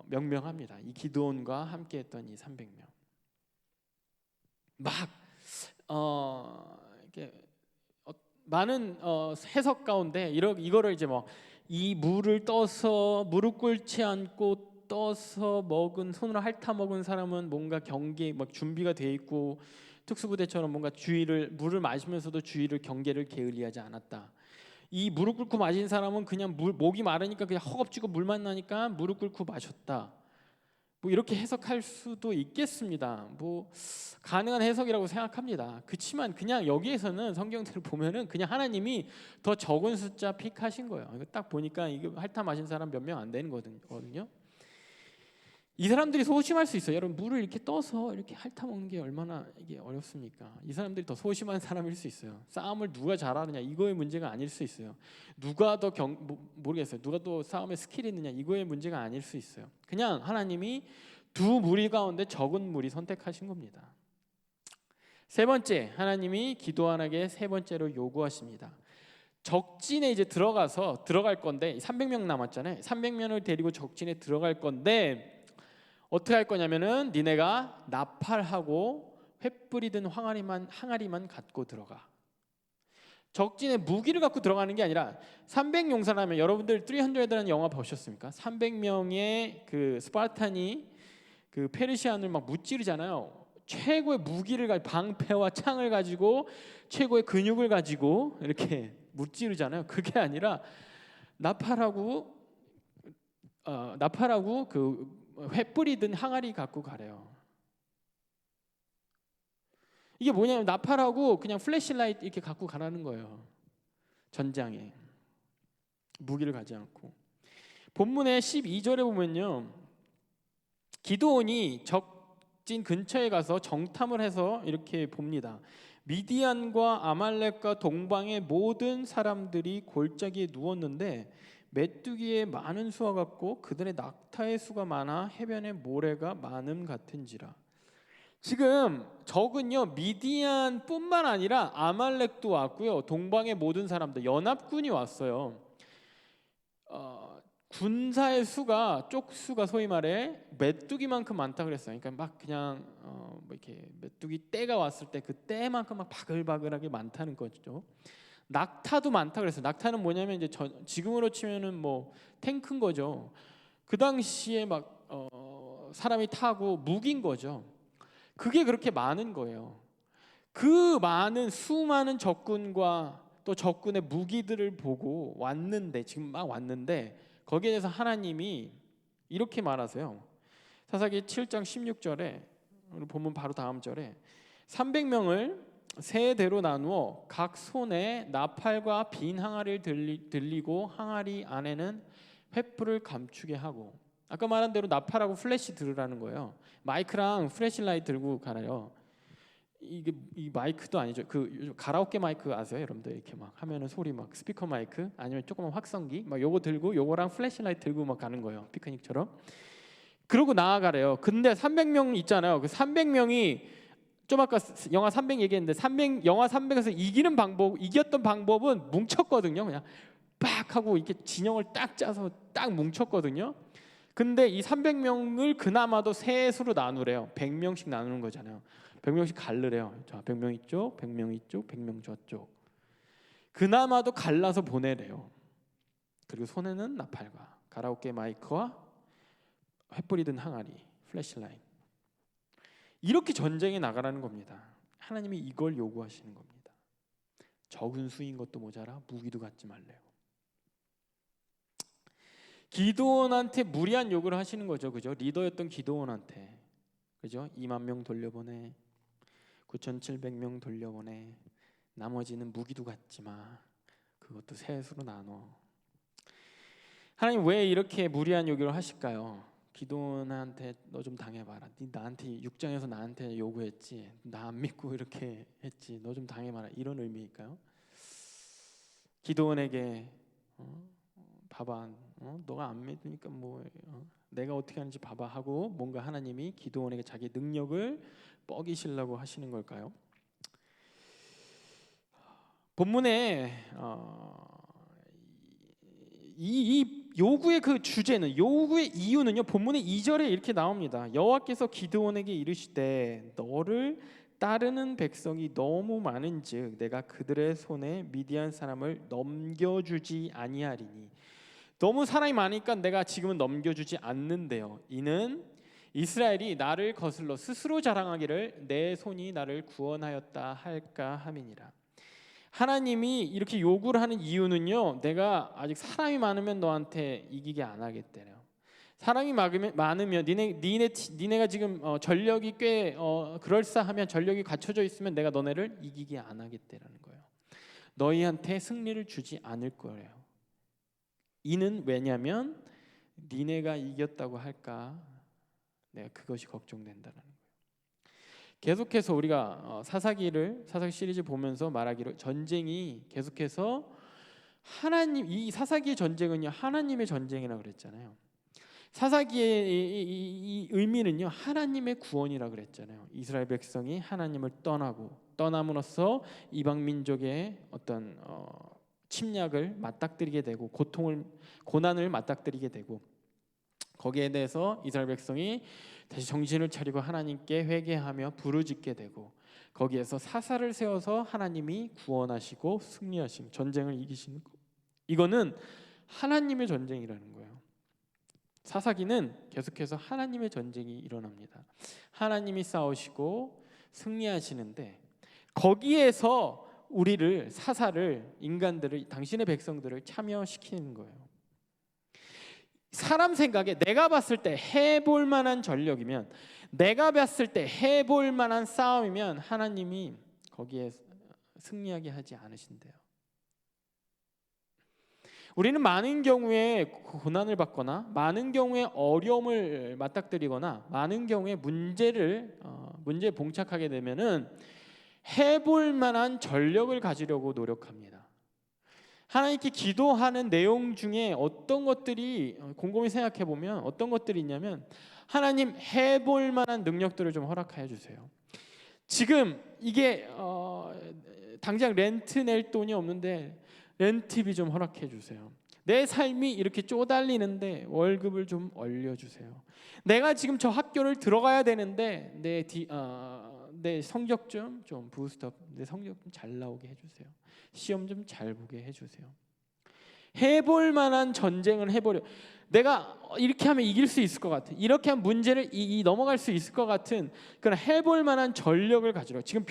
명명합니다. 이 기드온과 함께했던 이 300명. 막 이렇게 많은 해석 가운데 이거를 이제 뭐 이 물을 떠서 무릎 꿇지 않고 떠서 먹은, 손으로 핥아 먹은 사람은 뭔가 경계 막 준비가 돼 있고 특수부대처럼 뭔가 물을 마시면서도 주의를 경계를 게을리하지 않았다. 이 무릎 꿇고 마신 사람은 그냥 목이 마르니까 그냥 허겁지겁 물만 나니까 무릎 꿇고 마셨다. 뭐 이렇게 해석할 수도 있겠습니다. 뭐 가능한 해석이라고 생각합니다. 그렇지만 그냥 여기에서는 성경대로 보면은 그냥 하나님이 더 적은 숫자 픽하신 거예요. 이거 딱 보니까 이게 핥아 마신 사람 몇 명 안 되는 거거든요. 이 사람들이 소심할 수 있어요. 여러분, 물을 이렇게 떠서 이렇게 핥아 먹는 게 얼마나 이게 어렵습니까? 이 사람들이 더 소심한 사람일 수 있어요. 싸움을 누가 잘하느냐 이거의 문제가 아닐 수 있어요. 누가 더 모르겠어요. 누가 더 싸움에 스킬이 있느냐 이거의 문제가 아닐 수 있어요. 그냥 하나님이 두 무리 가운데 적은 무리 선택하신 겁니다. 세 번째, 하나님이 기드온에게 세 번째로 요구하십니다. 적진에 이제 들어갈 건데 300명 남았잖아요. 300명을 데리고 적진에 들어갈 건데 어떻게 할 거냐면은 니네가 나팔하고 횃불이 든 항아리만 갖고 들어가. 적진에 무기를 갖고 들어가는 게 아니라 300용사라면 여러분들 300라는 영화 보셨습니까? 300명의 그 스파르탄이 그 페르시안을 막 무찌르잖아요. 최고의 무기를 가지고 방패와 창을 가지고 최고의 근육을 가지고 이렇게 무찌르잖아요. 그게 아니라 나팔하고 그 횃불이 든 항아리 갖고 가래요. 이게 뭐냐면 나팔하고 그냥 플래시라이트 이렇게 갖고 가라는 거예요. 전장에 무기를 가지 않고. 본문의 12절에 보면요, 기드온이 적진 근처에 가서 정탐을 해서 이렇게 봅니다. 미디안과 아말렉과 동방의 모든 사람들이 골짜기에 누웠는데 메뚜기의 많은 수와 같고 그들의 낙타의 수가 많아 해변의 모래가 많음 같은지라. 지금 적은요 미디안뿐만 아니라 아말렉도 왔고요, 동방의 모든 사람들 연합군이 왔어요. 군사의 수가 쪽수가 소위 말해 메뚜기만큼 많다 그랬어요. 그러니까 막 그냥 뭐 이렇게 메뚜기 떼가 왔을 때 그 떼만큼 막 바글바글하게 많다는 거죠. 낙타도 많다 그랬어요. 낙타는 뭐냐면 이제 지금으로 치면은 뭐 탱크인 거죠. 그 당시에 막 사람이 타고 무기인 거죠. 그게 그렇게 많은 거예요. 그 많은 수많은 적군과 또 적군의 무기들을 보고 왔는데, 지금 막 왔는데 거기에 대해서 하나님이 이렇게 말하세요. 사사기 7장 16절에 오늘 본문 바로 다음 절에 300명을 세 대로 나누어 각 손에 나팔과 빈 항아리를 들리고 항아리 안에는 횃불을 감추게 하고, 아까 말한 대로 나팔하고 플래시 들으라는 거예요. 마이크랑 플래시라이트 들고 가래요. 이게 이 마이크도 아니죠. 그 요즘 가라오케 마이크 아세요, 여러분들? 이렇게 막 하면은 소리 막 스피커 마이크 아니면 조그만 확성기 막 요거 들고 요거랑 플래시라이트 들고 막 가는 거예요. 피크닉처럼. 그러고 나아가래요. 근데 300명 있잖아요. 그 300명이 좀 아까 영화 300 얘기했는데 영화 300에서 이겼던 방법은 뭉쳤거든요. 그냥 빡 하고 이렇게 진영을 딱 짜서 딱 뭉쳤거든요. 근데 이 300명을 그나마도 세 수로 나누래요. 100명씩 나누는 거잖아요. 100명씩 갈르래요. 자, 100명 이쪽, 100명 이쪽, 100명 저쪽. 그나마도 갈라서 보내래요. 그리고 손에는 나팔과 가라오케 마이크와 횃불이 든 항아리, 플래시라이트. 이렇게 전쟁에 나가라는 겁니다. 하나님이 이걸 요구하시는 겁니다. 적은 수인 것도 모자라 무기도 갖지 말래요. 기드온한테 무리한 요구를 하시는 거죠. 그죠? 리더였던 기드온한테. 그죠? 2만 명 돌려보내. 9,700명 돌려보내. 나머지는 무기도 갖지 마. 그것도 셋으로 나눠. 하나님 왜 이렇게 무리한 요구를 하실까요? 기드온한테 너 좀 당해봐라. 네 나한테 6장에서 나한테 요구했지. 나 안 믿고 이렇게 했지. 너 좀 당해봐라. 이런 의미일까요? 기드온에게 봐봐. 너가 안 믿으니까 뭐 내가 어떻게 하는지 봐봐 하고 뭔가 하나님이 기드온에게 자기 능력을 뻐기시려고 하시는 걸까요? 본문에 이 요구의 그 주제는, 요구의 이유는요, 본문의 2절에 이렇게 나옵니다. 여호와께서 기드온에게 이르시되 너를 따르는 백성이 너무 많은즉 내가 그들의 손에 미디안 사람을 넘겨주지 아니하리니. 너무 사람이 많으니까 내가 지금은 넘겨주지 않는데요. 이는 이스라엘이 나를 거슬러 스스로 자랑하기를 내 손이 나를 구원하였다 할까 함이니라. 하나님이 이렇게 요구를 하는 이유는요, 내가 아직 사람이 많으면 너한테 이기게 안 하겠대요. 사람이 많으면 니네가 지금 전력이 꽤 그럴싸하면, 전력이 갖춰져 있으면 내가 너네를 이기게 안 하겠대라는 거예요. 너희한테 승리를 주지 않을 거예요. 이는 왜냐면 니네가 이겼다고 할까, 내가 그것이 걱정된다는 거예요. 계속해서 우리가 사사기 시리즈 보면서 말하기로, 전쟁이 계속해서 이 사사기의 전쟁은요, 하나님의 전쟁이라고 그랬잖아요. 사사기의 이 의미는요, 하나님의 구원이라고 그랬잖아요. 이스라엘 백성이 하나님을 떠남으로써 이방 민족의 어떤 침략을 맞닥뜨리게 되고 고난을 맞닥뜨리게 되고, 거기에 대해서 이스라엘 백성이 다시 정신을 차리고 하나님께 회개하며 부르짖게 되고, 거기에서 사사를 세워서 하나님이 구원하시고 승리하신 전쟁을 이기시는 거. 이거는 하나님의 전쟁이라는 거예요. 사사기는 계속해서 하나님의 전쟁이 일어납니다. 하나님이 싸우시고 승리하시는데, 거기에서 우리를, 사사를, 인간들을, 당신의 백성들을 참여시키는 거예요. 사람 생각에 내가 봤을 때 해볼 만한 전력이면, 내가 봤을 때 해볼 만한 싸움이면 하나님이 거기에 승리하게 하지 않으신대요. 우리는 많은 경우에 고난을 받거나 많은 경우에 어려움을 맞닥뜨리거나 많은 경우에 문제에 봉착하게 되면은 해볼 만한 전력을 가지려고 노력합니다. 하나님께 기도하는 내용 중에 어떤 것들이, 곰곰이 생각해 보면 어떤 것들이 있냐면, 하나님 해볼 만한 능력들을 좀 허락하여 주세요. 지금 이게 당장 렌트 낼 돈이 없는데 렌트비 좀 허락해 주세요. 내 삶이 이렇게 쪼달리는데 월급을 좀 올려주세요. 내가 지금 저 학교를 들어가야 되는데 내 성적 좀 부스트업, 내 성적 좀 잘 나오게 해주세요. 시험 좀 잘 보게 해주세요. 해볼 만한 전쟁을 해보려. 내가 이렇게 하면 이길 수 있을 것 같아. 이렇게 하면 문제를 넘어갈 수 있을 것 같은 그런 해볼 만한 전력을 가지러, 지금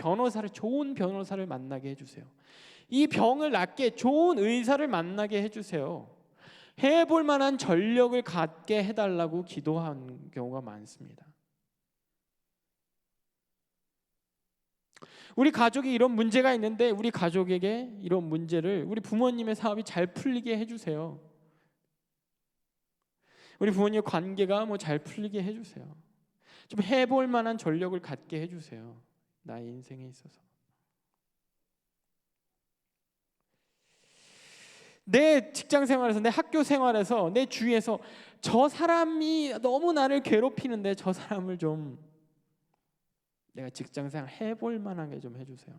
좋은 변호사를 만나게 해주세요. 이 병을 낫게 좋은 의사를 만나게 해주세요. 해볼 만한 전력을 갖게 해달라고 기도하는 경우가 많습니다. 우리 가족이 이런 문제가 있는데, 우리 가족에게 이런 문제를, 우리 부모님의 사업이 잘 풀리게 해주세요. 우리 부모님의 관계가 잘 풀리게 해주세요. 좀 해볼 만한 전력을 갖게 해주세요. 나의 인생에 있어서. 내 직장 생활에서, 내 학교 생활에서, 내 주위에서 저 사람이 너무 나를 괴롭히는데 저 사람을 좀 내가 직장 생활 해볼 만하게 좀 해주세요.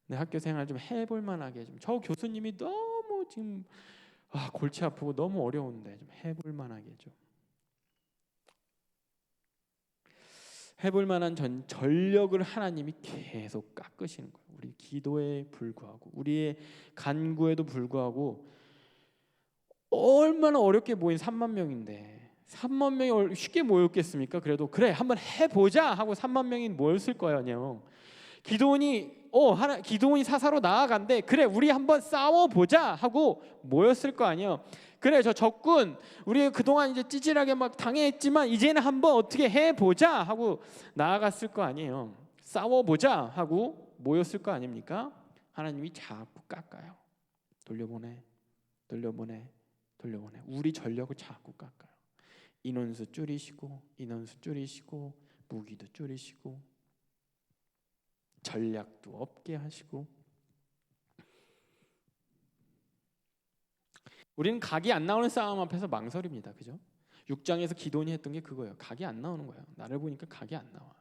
내 학교 생활 좀 해볼 만하게 좀, 저 교수님이 너무 지금 골치 아프고 너무 어려운데 좀 해볼 만하게 좀 해볼 만한 전력을 하나님이 계속 깎으시는 거예요. 우리 기도에 불구하고, 우리의 간구에도 불구하고, 얼마나 어렵게 모인 3만 명인데 3만 명이 쉽게 모였겠습니까? 그래도 그래 한번 해보자 하고 3만 명이 모였을 거 아니에요. 기도원이 사사로 나아간대. 그래 우리 한번 싸워보자 하고 모였을 거 아니에요. 그래 저 적군 우리 그동안 이제 찌질하게 막 당했지만 이제는 한번 어떻게 해보자 하고 나아갔을 거 아니에요. 싸워보자 하고 모였을 거 아닙니까? 하나님이 자꾸 깎아요. 돌려보내 우리 전력을 자꾸 깎아요. 인원수 줄이시고 무기도 줄이시고 전략도 없게 하시고. 우리는 각이 안 나오는 싸움 앞에서 망설입니다. 그죠? 6장에서 기도원이 했던 게 그거예요. 각이 안 나오는 거예요. 나를 보니까 각이 안 나와.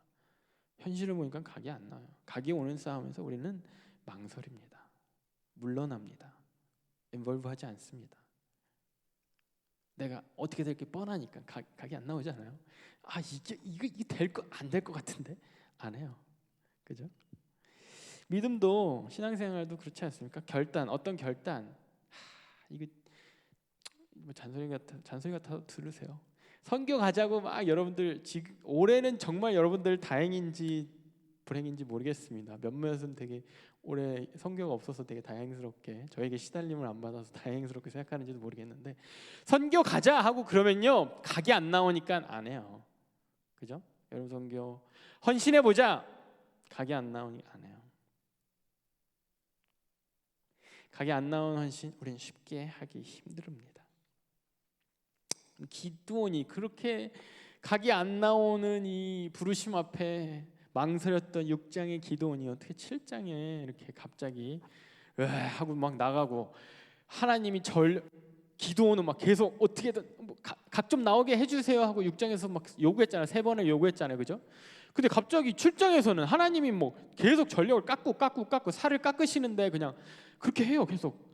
현실을 보니까 각이 안 나와요. 각이 오는 싸움에서 우리는 망설입니다. 물러납니다. 인볼브하지 않습니다. 내가 어떻게 될 게 뻔하니까 각이 안 나오잖아요. 아 이게 될 거 안 될 것 같은데 안 해요. 그죠? 믿음도 신앙생활도 그렇지 않습니까? 어떤 결단 이거 뭐 잔소리 같아도 들으세요. 선교 가자고 막 여러분들 지금 올해는 정말 여러분들 다행인지 불행인지 모르겠습니다. 몇몇은 되게 올해 선교가 없어서 되게 다행스럽게 저에게 시달림을 안 받아서 다행스럽게 생각하는지도 모르겠는데 선교 가자 하고 그러면요 각이 안 나오니까 안 해요. 그죠? 여러분 선교 헌신해 보자 각이 안 나오니 안 해요. 각이 안 나오는 헌신 우리는 쉽게 하기 힘듭니다. 기드온이 그렇게 각이 안 나오는 이 부르심 앞에 망설였던 6장의 기드온이 어떻게 7장에 이렇게 갑자기 하고 막 나가고 하나님이 기드온은 막 계속 어떻게든 각 좀 나오게 해주세요 하고 6장에서 막 요구했잖아요. 3번을 요구했잖아요. 그죠? 근데 갑자기 7장에서는 하나님이 뭐 계속 전력을 깎고 살을 깎으시는데 그냥 그렇게 해요. 계속.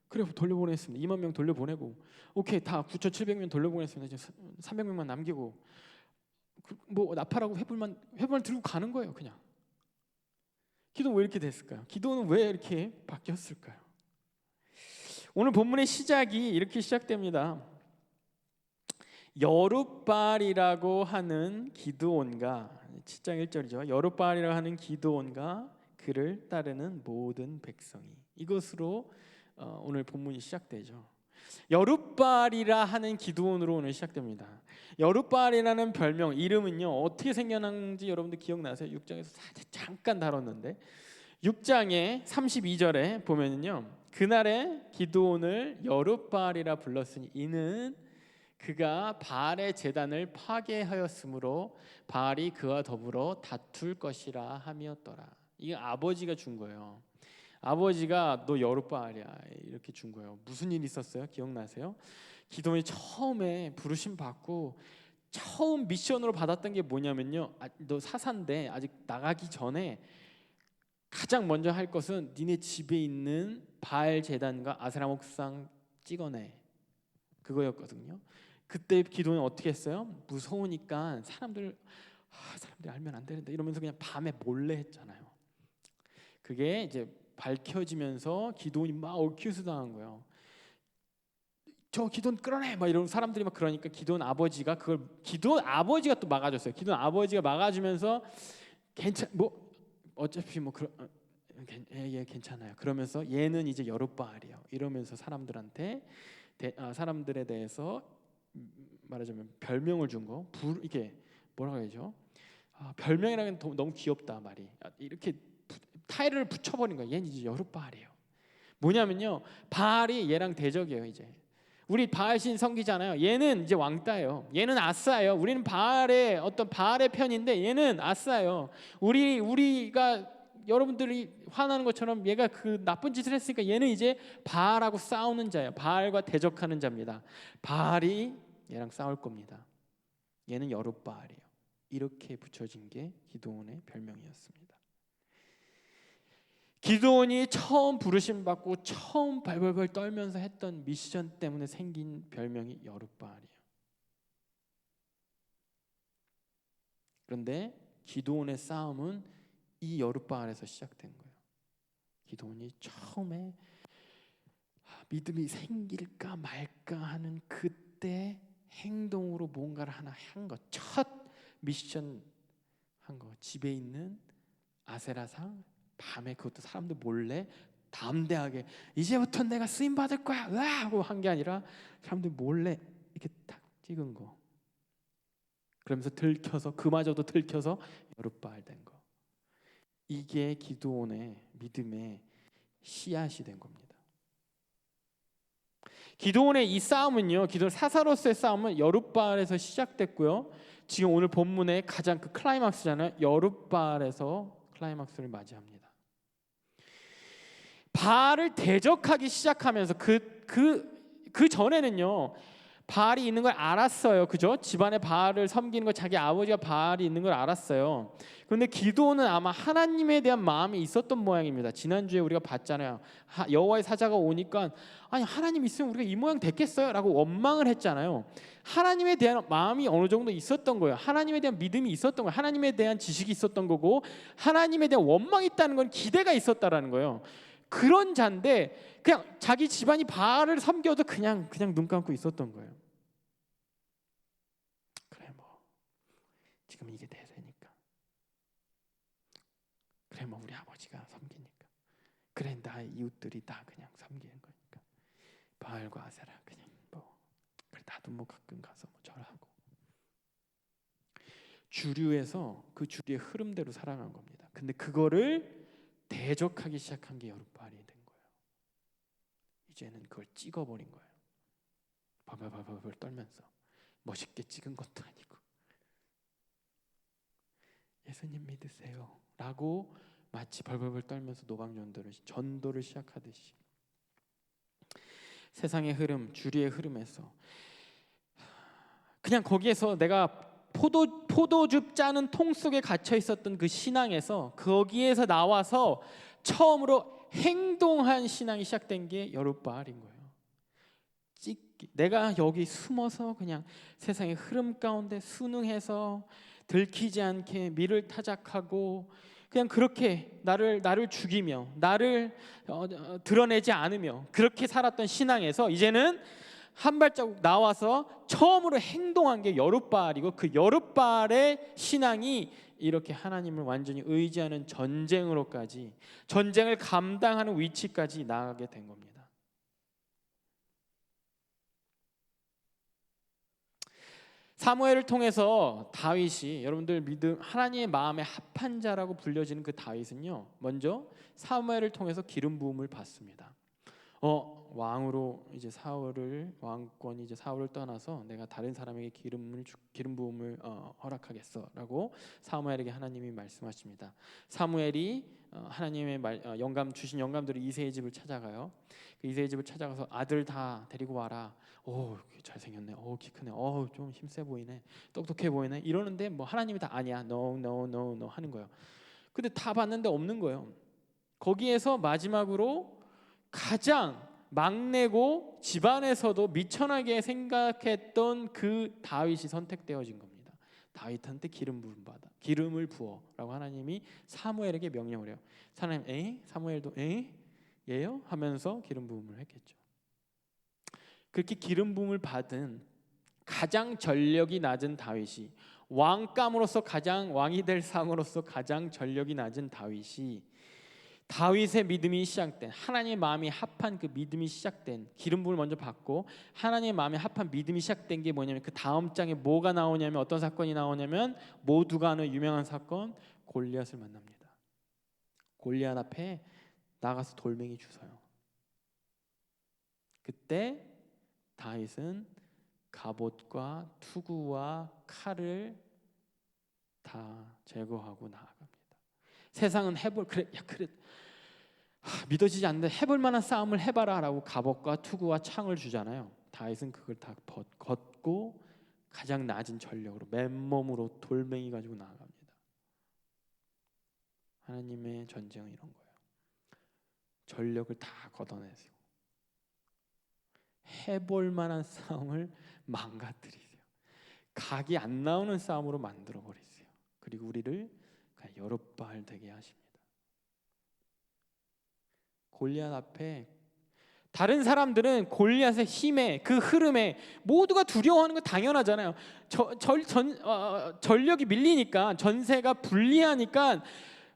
그래 돌려보냈습니다. 2만 명 돌려보내고 오케이 다 9,700명 돌려보냈습니다. 이제 300명만 남기고 뭐 나팔하고 회불만 들고 가는 거예요. 그냥. 기도는 왜 이렇게 됐을까요? 기도는 왜 이렇게 바뀌었을까요? 오늘 본문의 시작이 이렇게 시작됩니다. 여룻바알이라고 하는 기드온과 7장 1절이죠. 여룻바알이라고 하는 기드온과 그를 따르는 모든 백성이 이것으로 오늘 본문이 시작되죠. 여룻바알이라 하는 기드온으로 오늘 시작됩니다. 여룻바알이라는 별명 이름은요 어떻게 생겨난지 여러분들 기억나세요? 6장에서 잠깐 다뤘는데 6장의 32절에 보면은요 그날에 기드온을 여룻바알이라 불렀으니 이는 그가 바알의 제단을 파괴하였으므로 바알이 그와 더불어 다툴 것이라 함이었더라. 이게 아버지가 준 거예요. 아버지가 너 여룻바알이야 이렇게 준 거예요. 무슨 일이 있었어요? 기억나세요? 기도원이 처음에 부르심 받고 처음 미션으로 받았던 게 뭐냐면요. 너 사사인데 아직 나가기 전에 가장 먼저 할 것은 니네 집에 있는 바알 제단과 아세라 목상 찍어내. 그거였거든요. 그때 기도원이 어떻게 했어요? 무서우니까 사람들이 알면 안 되는데 이러면서 그냥 밤에 몰래 했잖아요. 그게 이제 밝혀지면서 기도원이 막 어큐스 당한 거예요. 저 기도원 끌어내 막 이런 사람들이 막 그러니까 기도원 아버지가 또 막아줬어요. 기도원 아버지가 막아주면서 뭐 어차피 뭐 예 괜찮아요. 그러면서 얘는 이제 여룻바알이에요. 이러면서 사람들에 대해서 말하자면 별명을 준 거. 이게 뭐라고 해야죠? 별명이라는 게 너무 귀엽다 말이. 이렇게 타이틀을 붙여버린 거예요. 얘는 이제 여룻바알이에요. 뭐냐면요, 바알이 얘랑 대적이에요. 이제 우리 바알신 섬기잖아요. 얘는 이제 왕따예요. 얘는 아싸예요. 우리는 바알의 편인데 얘는 아싸예요. 우리가 여러분들이 화나는 것처럼 얘가 그 나쁜 짓을 했으니까 얘는 이제 바알하고 싸우는 자예요. 바알과 대적하는 자입니다. 바알이 얘랑 싸울 겁니다. 얘는 여룻바알이에요. 이렇게 붙여진 게 기드온의 별명이었습니다. 기드온이 처음 부르심 받고 처음 발벌벌 떨면서 했던 미션 때문에 생긴 별명이 여룻바알이에요. 그런데 기드온의 싸움은 이 여룻바알에서 시작된 거예요. 기드온이 처음에 믿음이 생길까 말까 하는 그때 행동으로 뭔가를 하나 한 거, 첫 미션 한 거, 집에 있는 아세라상 밤에 그것도 사람들 몰래 담대하게 이제부터 내가 쓰임 받을 거야 으아! 하고 한 게 아니라 사람들이 몰래 이렇게 탁 찍은 거. 그러면서 들켜서 그마저도 들켜서 여룻바알 된 거. 이게 기드온의 믿음의 씨앗이 된 겁니다. 기드온의 이 싸움은요, 기드온 사사로스의 싸움은 여룻바알에서 시작됐고요. 지금 오늘 본문의 가장 그 클라이막스잖아요. 여룻바알에서 클라이막스를 맞이합니다. 바알을 대적하기 시작하면서 그 전에는요, 바알이 있는 걸 알았어요. 그죠? 집안에 바알을 섬기는 거, 자기 아버지가 바알이 있는 걸 알았어요. 그런데 기드온은 아마 하나님에 대한 마음이 있었던 모양입니다. 지난주에 우리가 봤잖아요. 여호와의 사자가 오니까 아니 하나님 있으면 우리가 이 모양 됐겠어요? 라고 원망을 했잖아요. 하나님에 대한 마음이 어느 정도 있었던 거예요. 하나님에 대한 믿음이 있었던 거예요. 하나님에 대한 지식이 있었던 거고, 하나님에 대한 원망이 있다는 건 기대가 있었다라는 거예요. 그런 자인데 그냥 자기 집안이 바알을 섬겨도 그냥 눈 감고 있었던 거예요. 그래 뭐 지금 이게 대세니까, 그래 뭐 우리 아버지가 섬기니까, 그래 나의 이웃들이 다 그냥 섬기는 거니까 바알과 아세라 그냥 뭐 그래 나도 뭐 가끔 가서 뭐 절하고, 주류에서 그 주류의 흐름대로 살아간 겁니다. 근데 그거를 대적하기 시작한 게 여룻바알이 된 거예요. 이제는 그걸 찍어버린 거예요. 벌벌 떨면서, 멋있게 찍은 것도 아니고 예수님 믿으세요 라고 마치 벌벌 떨면서 전도를 시작하듯이 세상의 흐름, 주류의 흐름에서 그냥 거기에서 내가 포도즙 짜는 통 속에 갇혀 있었던 그 신앙에서, 거기에서 나와서 처음으로 행동한 신앙이 시작된 게 여룻바알인 거예요. 내가 여기 숨어서 그냥 세상의 흐름 가운데 순응해서 들키지 않게 미를 타작하고 그냥 그렇게 나를 죽이며 나를 드러내지 않으며 그렇게 살았던 신앙에서 이제는 한 발자국 나와서 처음으로 행동한 게 여룻바알이고, 그 여룻바알의 신앙이 이렇게 하나님을 완전히 의지하는 전쟁으로까지, 전쟁을 감당하는 위치까지 나아가게 된 겁니다. 사무엘을 통해서 다윗이, 여러분들 믿음 하나님의 마음에 합한 자라고 불려지는 그 다윗은요, 먼저 사무엘을 통해서 기름 부음을 받습니다. 왕으로 이제 왕권이 이제 사울을 떠나서 내가 다른 사람에게 기름 부음을 허락하겠어라고 사무엘에게 하나님이 말씀하십니다. 사무엘이 하나님의 영감 주신 영감들이 이새의 집을 찾아가요. 그 이새의 집을 찾아가서 아들 다 데리고 와라. 오 잘생겼네. 키 크네. 좀 힘세 보이네. 똑똑해 보이네. 이러는데 뭐 하나님이 다 아니야. No 하는 거예요. 근데 다 봤는데 없는 거예요. 거기에서 마지막으로 가장 막내고 집안에서도 미천하게 생각했던 그 다윗이 선택되어진 겁니다. 다윗한테 기름을 부어라고 하나님이 사무엘에게 명령을 해요. 사무엘도 얘요? 하면서 기름 부음을 했겠죠. 그렇게 기름 부음을 받은 가장 전력이 낮은 다윗이, 왕감으로서 왕이 될 상으로서 가장 전력이 낮은 다윗의 믿음이 시작된, 하나님의 마음이 합한 그 믿음이 시작된, 기름 부음을 먼저 받고 하나님의 마음이 합한 믿음이 시작된 게 뭐냐면, 그 다음 장에 뭐가 나오냐면, 어떤 사건이 나오냐면, 모두가 아는 유명한 사건, 골리앗을 만납니다. 골리앗 앞에 나가서 돌멩이 주워요. 그때 다윗은 갑옷과 투구와 칼을 다 제거하고 나아갑니다. 세상은 믿어지지 않는데 해볼 만한 싸움을 해봐라 라고 갑옷과 투구와 창을 주잖아요. 다윗은 그걸 다 걷고 가장 낮은 전력으로 맨몸으로 돌멩이 가지고 나아갑니다. 하나님의 전쟁은 이런 거예요. 전력을 다 걷어내세요. 해볼 만한 싸움을 망가뜨리세요. 각이 안 나오는 싸움으로 만들어 버리세요. 그리고 우리를 여룻바알 되게 하십니다. 골리앗 앞에 다른 사람들은 골리앗의 힘에, 그 흐름에 모두가 두려워하는 거 당연하잖아요. 전력이 밀리니까, 전세가 불리하니까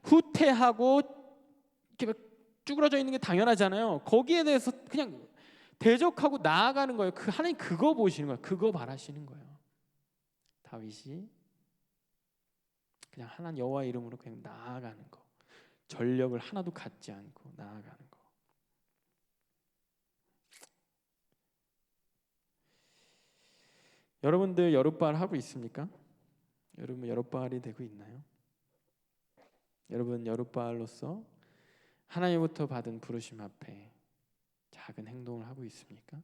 후퇴하고 쭈그러져 있는 게 당연하잖아요. 거기에 대해서 그냥 대적하고 나아가는 거예요. 그 하나님 그거 보시는 거예요. 그거 바라시는 거예요. 다윗이 그냥 하나님 여호와 이름으로 그냥 나아가는 거, 전력을 하나도 갖지 않고 나아가는 거. 여러분들 여룻바알 하고 있습니까? 여러분 여룻바알이 되고 있나요? 여러분 여룻바알로서 하나님부터 받은 부르심 앞에 작은 행동을 하고 있습니까?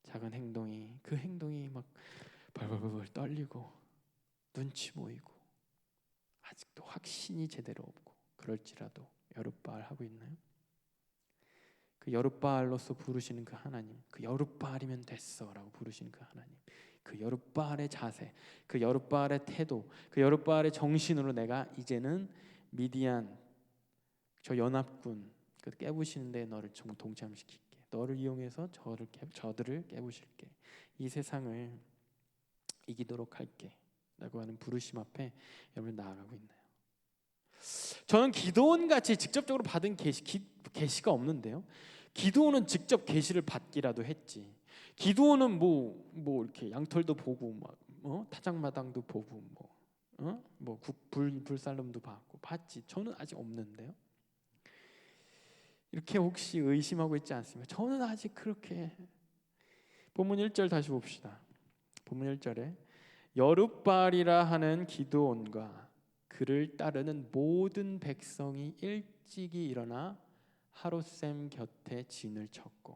작은 행동이 그 행동이 막 벌벌벌 떨리고 눈치 보이고 아직도 확신이 제대로 없고 그럴지라도 여룻바알 하고 있나요? 그 여룻바알로서 부르시는 그 하나님, 그 여룻바알이면 됐어라고 부르시는 그 하나님, 그 여룻바알의 자세, 그 여룻바알의 태도, 그 여룻바알의 정신으로 내가 이제는 미디안 저 연합군 그 깨부시는데 너를 좀 동참시킬게. 너를 이용해서 저들을 깨부실게. 이 세상을 이기도록 할게. 라고 하는 부르심 앞에 여러분 나아가고 있나요? 저는 기도원 같이 직접적으로 받은 계시가 없는데요. 기도원은 직접 계시를 받기라도 했지. 기도원은 뭐 이렇게 양털도 보고 막 타작마당도 보고 불살름도 받고 봤지. 저는 아직 없는데요. 이렇게 혹시 의심하고 있지 않습니까? 저는 아직 그렇게. 본문 1절 다시 봅시다. 본문 1절에 여룻바알이라 하는 기드온과 그를 따르는 모든 백성이 일찍이 일어나 하룻샘 곁에 진을 쳤고.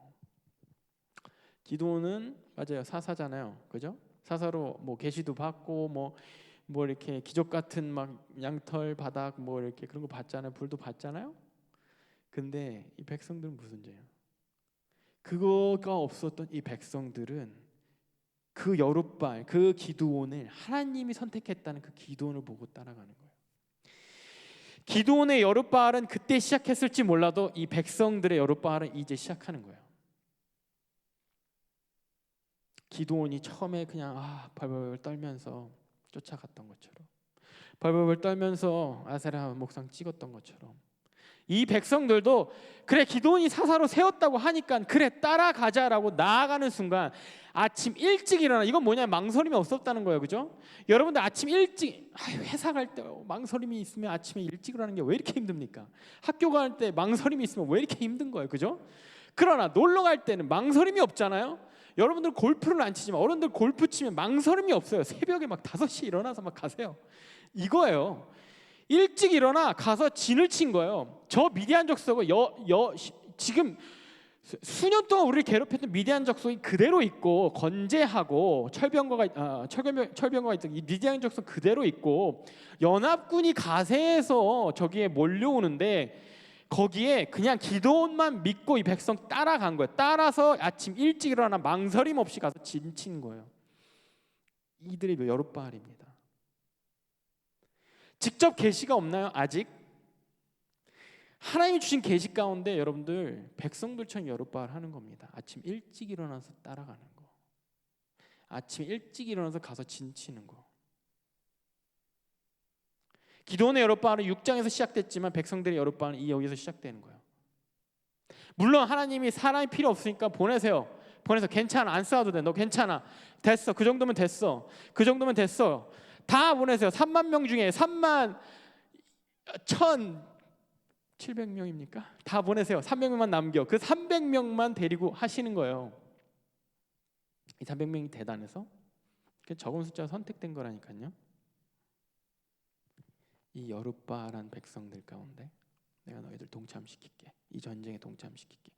기드온은 맞아요, 사사잖아요, 그죠? 사사로 뭐 계시도 받고 뭐 이렇게 기적 같은 막 양털 바닥 뭐 이렇게 그런 거 받잖아요, 불도 받잖아요. 근데 이 백성들은 무슨 죄예요? 그거가 없었던 이 백성들은 그 여룻바알, 그 기드온을 하나님이 선택했다는 그 기드온을 보고 따라가는 거예요. 기드온의 여룻바알은 그때 시작했을지 몰라도 이 백성들의 여룻바알은 이제 시작하는 거예요. 기드온이 처음에 그냥 벌벌 떨면서 쫓아갔던 것처럼, 벌벌 떨면서 아세라 목상 찍었던 것처럼, 이 백성들도 그래 기드온이 사사로 세웠다고 하니까 그래 따라가자라고 나아가는 순간 아침 일찍 일어나. 이건 뭐냐, 망설임이 없었다는 거예요, 그죠? 여러분들 아침 일찍 회사 갈 때 망설임이 있으면 아침에 일찍 일어나는 게 왜 이렇게 힘듭니까? 학교 갈 때 망설임이 있으면 왜 이렇게 힘든 거예요, 그죠? 그러나 놀러 갈 때는 망설임이 없잖아요. 여러분들 골프를 안 치지만 어른들 골프 치면 망설임이 없어요. 새벽에 막 5시에 일어나서 막 가세요. 이거예요. 일찍 일어나 가서 진을 친 거예요. 저 미디안 족속은 지금 수년 동안 우리를 괴롭혔던 미디안 족속이 그대로 있고, 건재하고 철병거가 있던 이 미디안 족속 그대로 있고, 연합군이 가세해서 저기에 몰려오는데 거기에 그냥 기드온만 믿고 이 백성 따라간 거예요. 따라서 아침 일찍 일어나 망설임 없이 가서 진 친 거예요. 이들이 여룻바알입니다. 직접 계시가 없나요? 아직? 하나님이 주신 계시 가운데 여러분들 백성들처럼 여룻바알 하는 겁니다. 아침 일찍 일어나서 따라가는 거, 아침 일찍 일어나서 가서 진치는 거. 기드온의 여룻바알은 6장에서 시작됐지만 백성들의 여룻바알은 여기서 시작되는 거예요. 물론 하나님이 사람이 필요 없으니까 보내서 괜찮아, 안 싸워도 돼, 너 괜찮아, 됐어, 그 정도면 됐어, 그 정도면 됐어, 다 보내세요. 3만 명 중에 3만 1,700명입니까? 다 보내세요. 300명만 남겨. 그 300명만 데리고 하시는 거예요. 이 300명이 대단해서 적은 숫자가 선택된 거라니까요. 이 여룻바알한 백성들 가운데 내가 너희들 동참시킬게. 이 전쟁에 동참시킬게.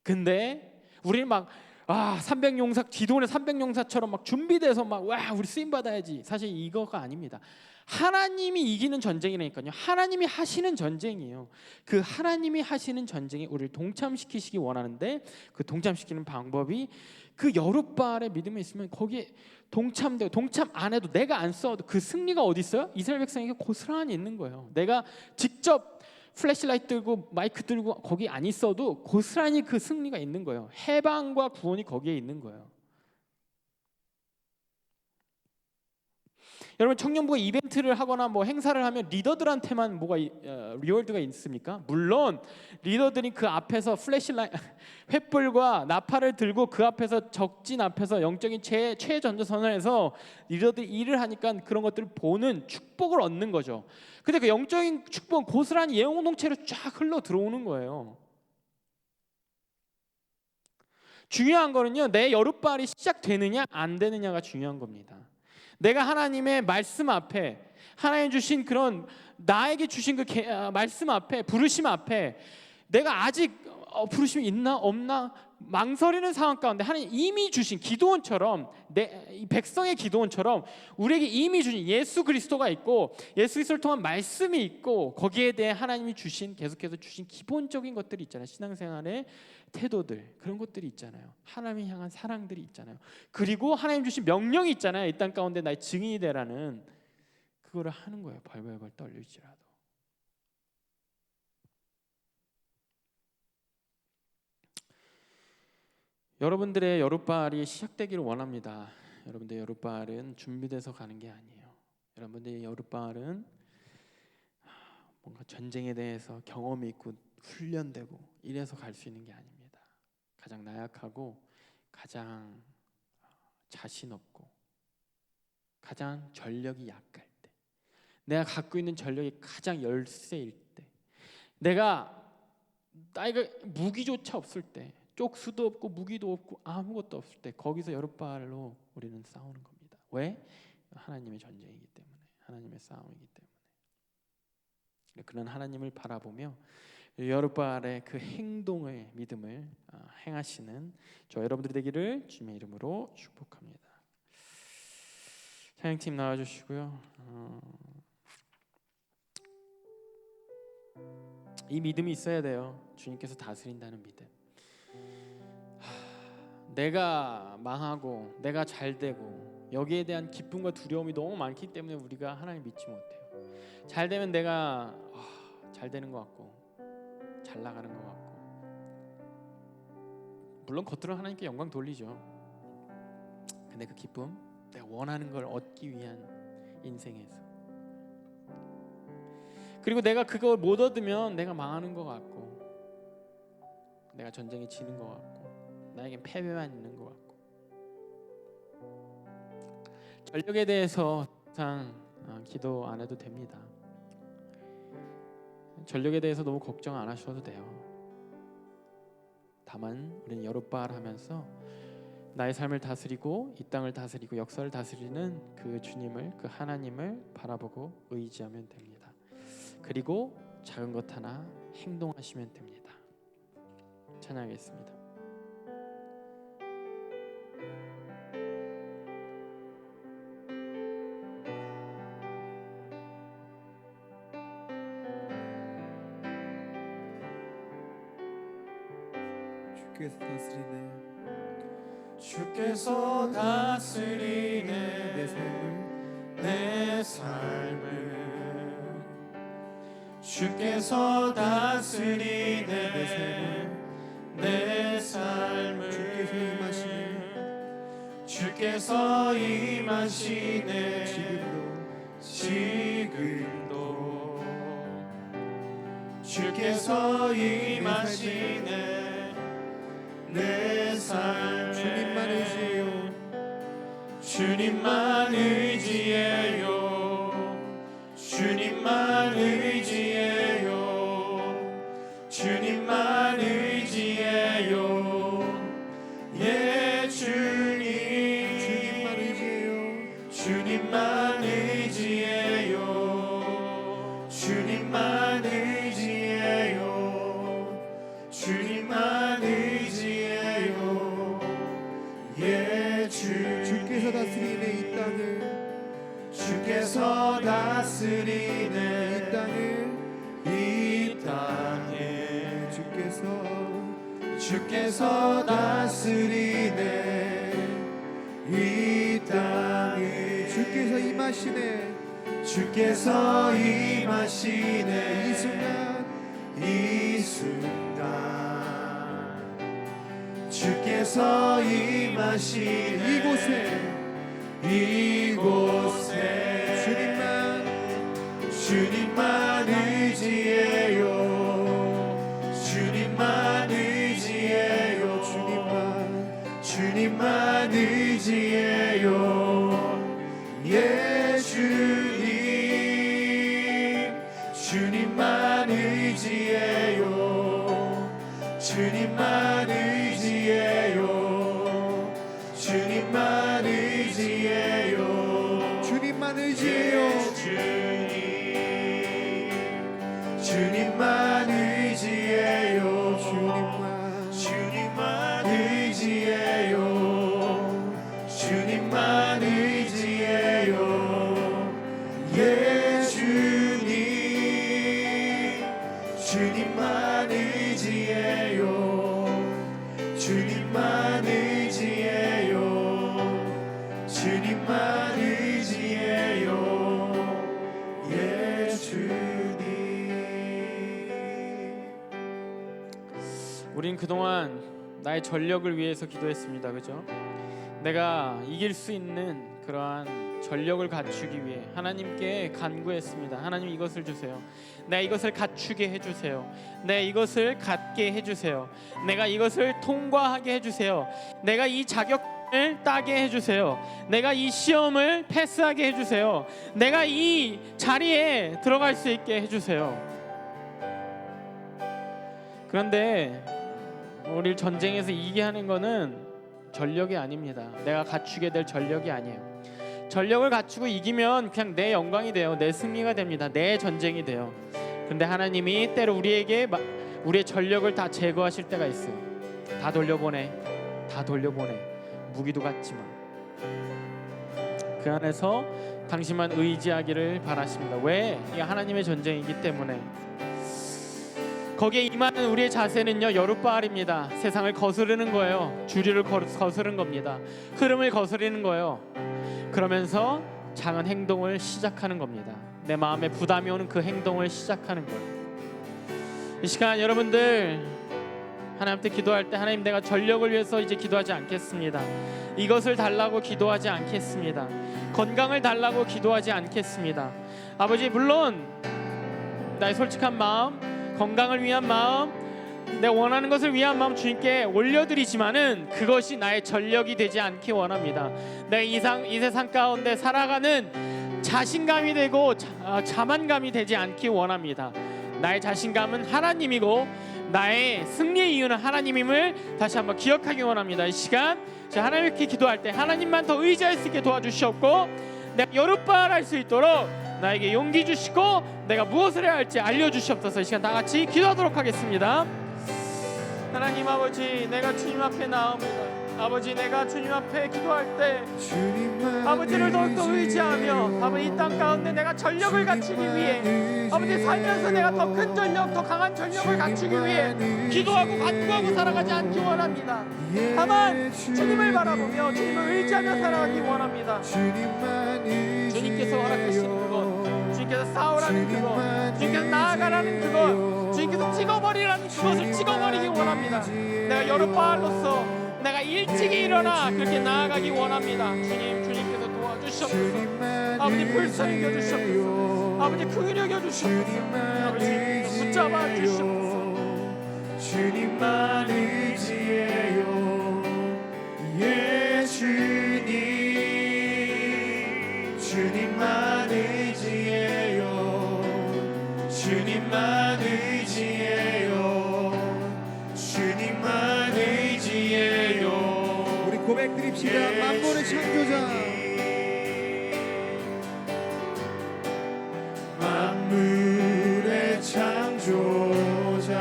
근데 우리는 막 300용사, 기드온의 300용사처럼 막 준비돼서 막 우리 쓰임 받아야지. 사실 이거가 아닙니다. 하나님이 이기는 전쟁이라니까요. 하나님이 하시는 전쟁이에요. 그 하나님이 하시는 전쟁에 우리를 동참시키시기 원하는데 그 동참시키는 방법이 그 여룻바알의 믿음이 있으면 거기에 동참되고, 동참 안 해도 내가 안 싸워도 그 승리가 어디 있어요? 이스라엘 백성에게 고스란히 있는 거예요. 내가 직접 플래시라이트 들고 마이크 들고 거기 안 있어도 고스란히 그 승리가 있는 거예요. 해방과 구원이 거기에 있는 거예요. 여러분 청년부가 이벤트를 하거나 뭐 행사를 하면 리더들한테만 리워드가 있습니까? 물론 리더들이 그 앞에서 플래시라이트 횃불과 나팔을 들고 그 앞에서 적진 앞에서 영적인 최전선에서 리더들이 일을 하니까 그런 것들을 보는 축복을 얻는 거죠. 근데 그 영적인 축복은 고스란히 예언 공동체로 쫙 흘러 들어오는 거예요. 중요한 거는요, 내 여룻발이 시작되느냐 안 되느냐가 중요한 겁니다. 내가 하나님의 말씀 앞에, 하나님 주신 그런 나에게 주신 그 말씀 앞에, 부르심 앞에 내가 아직 부르심이 있나 없나 망설이는 상황 가운데 하나님 이미 주신 기도원처럼, 이 백성의 기도원처럼 우리에게 이미 주신 예수 그리스도가 있고 예수 그리스도를 통한 말씀이 있고 거기에 대해 하나님이 주신, 계속해서 주신 기본적인 것들이 있잖아요. 신앙생활의 태도들, 그런 것들이 있잖아요. 하나님을 향한 사랑들이 있잖아요. 그리고 하나님 주신 명령이 있잖아요. 이 땅 가운데 나의 증인이 되라는, 그거를 하는 거예요. 벌벌벌 떨릴지라도. 여러분들의 여룻발이 시작되기를 원합니다. 여러분들의 여룻발은 준비돼서 가는 게 아니에요. 여러분들의 여룻발은 뭔가 전쟁에 대해서 경험이 있고 훈련되고 이래서 갈 수 있는 게 아닙니다. 가장 나약하고 가장 자신 없고 가장 전력이 약할 때, 내가 갖고 있는 전력이 가장 열세일 때, 나이가 무기조차 없을 때, 쪽수도 없고 무기도 없고 아무것도 없을 때, 거기서 여룻발로 우리는 싸우는 겁니다. 왜? 하나님의 전쟁이기 때문에, 하나님의 싸움이기 때문에. 그런 하나님을 바라보며 여룻발의 그 행동의 믿음을 행하시는 저 여러분들이 되기를 주님의 이름으로 축복합니다. 찬양팀 나와주시고요. 이 믿음이 있어야 돼요. 주님께서 다스린다는 믿음. 내가 망하고 내가 잘되고 여기에 대한 기쁨과 두려움이 너무 많기 때문에 우리가 하나님 믿지 못해요. 잘되면 내가 잘되는 것 같고 잘 나가는 것 같고, 물론 겉으로 하나님께 영광 돌리죠. 근데 그 기쁨, 내가 원하는 걸 얻기 위한 인생에서, 그리고 내가 그걸 못 얻으면 내가 망하는 것 같고 내가 전쟁에 지는 것 같고 나에겐 패배만 있는 것 같고, 전력에 대해서 항상 기도 안 해도 됩니다. 전력에 대해서 너무 걱정 안 하셔도 돼요. 다만 우리는 여룻발 하면서 나의 삶을 다스리고 이 땅을 다스리고 역사를 다스리는 그 주님을, 그 하나님을 바라보고 의지하면 됩니다. 그리고 작은 것 하나 행동하시면 됩니다. 찬양하겠습니다. 주께서 다스리네 내 삶을 주께서 다스리네 내 삶을 주께서 임하시네 지금도 주께서 임하시네 내 삶에 주님만 의지해요. 주님만 의지해요. 주님만 의지해요. 주님만 의지해요. 예 주님 주님만 의지해요. 주님만 의지해요. 주님만 의지해요. 주님만 주께서 다스리네 이 땅을 주께서 다스리네 이 땅에 주께서 다스리네 이 땅에 주께서 임하시네 주께서 임하시네 이 순간 주께서 임하시네 이곳에 주님만 의지해요. 주님만 의지해요. 주님만 의지해요. 예 주님 주님만 의지해요. 주님만 의지해요. 주님만 의지해요. 주님만 의지해요. 주님만 의지해요. 주님만 의지해요. 주님만 의지해요. 예 주님 주님만 의지해요. 주님만 의지해요. 주님만 의지해요. 예 주님. 우린 그동안 나의 전력을 위해서 기도했습니다. 그죠? 내가 이길 수 있는 그러한 전력을 갖추기 위해 하나님께 간구했습니다. 하나님 이것을 주세요. 내가 이것을 갖추게 해주세요. 내가 이것을 갖게 해주세요. 내가 이것을 통과하게 해주세요. 내가 이 자격을 따게 해주세요. 내가 이 시험을 패스하게 해주세요. 내가 이 자리에 들어갈 수 있게 해주세요. 그런데 우리 전쟁에서 이기게 하는 거는 전력이 아닙니다. 내가 갖추게 될 전력이 아니에요. 전력을 갖추고 이기면 그냥 내 영광이 돼요. 내 승리가 됩니다. 내 전쟁이 돼요. 그런데 하나님이 때로 우리에게 우리의 전력을 다 제거하실 때가 있어요. 다 돌려보내. 무기도 같지만 그 안에서 당신만 의지하기를 바라십니다. 왜? 이게 하나님의 전쟁이기 때문에. 거기에 임하는 우리의 자세는요, 여룻바알입니다. 세상을 거스르는 거예요. 주류를 거스르는 겁니다. 흐름을 거스르는 거예요. 그러면서 작은 행동을 시작하는 겁니다. 내 마음에 부담이 오는 그 행동을 시작하는 거예요. 이 시간 여러분들 하나님께 기도할 때, 하나님 내가 전력을 위해서 이제 기도하지 않겠습니다. 이것을 달라고 기도하지 않겠습니다. 건강을 달라고 기도하지 않겠습니다. 아버지, 물론 나의 솔직한 마음, 건강을 위한 마음, 내가 원하는 것을 위한 마음 주님께 올려드리지만은 그것이 나의 전력이 되지 않기 원합니다. 내가 이 세상 가운데 살아가는 자신감이 되고 자만감이 되지 않기 원합니다. 나의 자신감은 하나님이고 나의 승리의 이유는 하나님임을 다시 한번 기억하기 원합니다. 이 시간 하나님께 기도할 때 하나님만 더 의지할 수 있게 도와주시옵고, 내가 여룻바알 할 수 있도록 나에게 용기 주시고 내가 무엇을 해야 할지 알려주시옵소서. 이 시간 다 같이 기도하도록 하겠습니다. 하나님 아버지, 내가 주님 앞에 나옵니다. 아버지, 내가 주님 앞에 기도할 때 아버지를 더욱더 의지하며 아버지 이 땅 가운데 내가 전력을 갖추기 위해 아버지 살면서 내가 더 큰 전력, 더 강한 전력을 갖추기 위해 기도하고 간구하고 살아가지 않기 원합니다. 다만 주님을 바라보며 주님을 의지하며 살아가기 원합니다. 주님께서 허락하시는 것, 주님께서 싸우라는 그것, 주님께서 나아가라는 그것, 주님께서 찍어버리라는 그것을 찍어버리기 원합니다. 내가 여룻바알로서 내가 일찍이 일어나 그렇게 나아가기 원합니다. 주님께서 도와주시옵소서. 아버지 불쌍히 여주시옵소서. 아버지 긍휼히 여주시옵소서. 아버지 붙잡아 주시옵소서. 주님만 의지해요. 예 주님 주님만 의지해요. 주님만 의지해요. 주님만 의지해요. 우리 고백드립시다. 만물의 창조자, 만물의 창조자,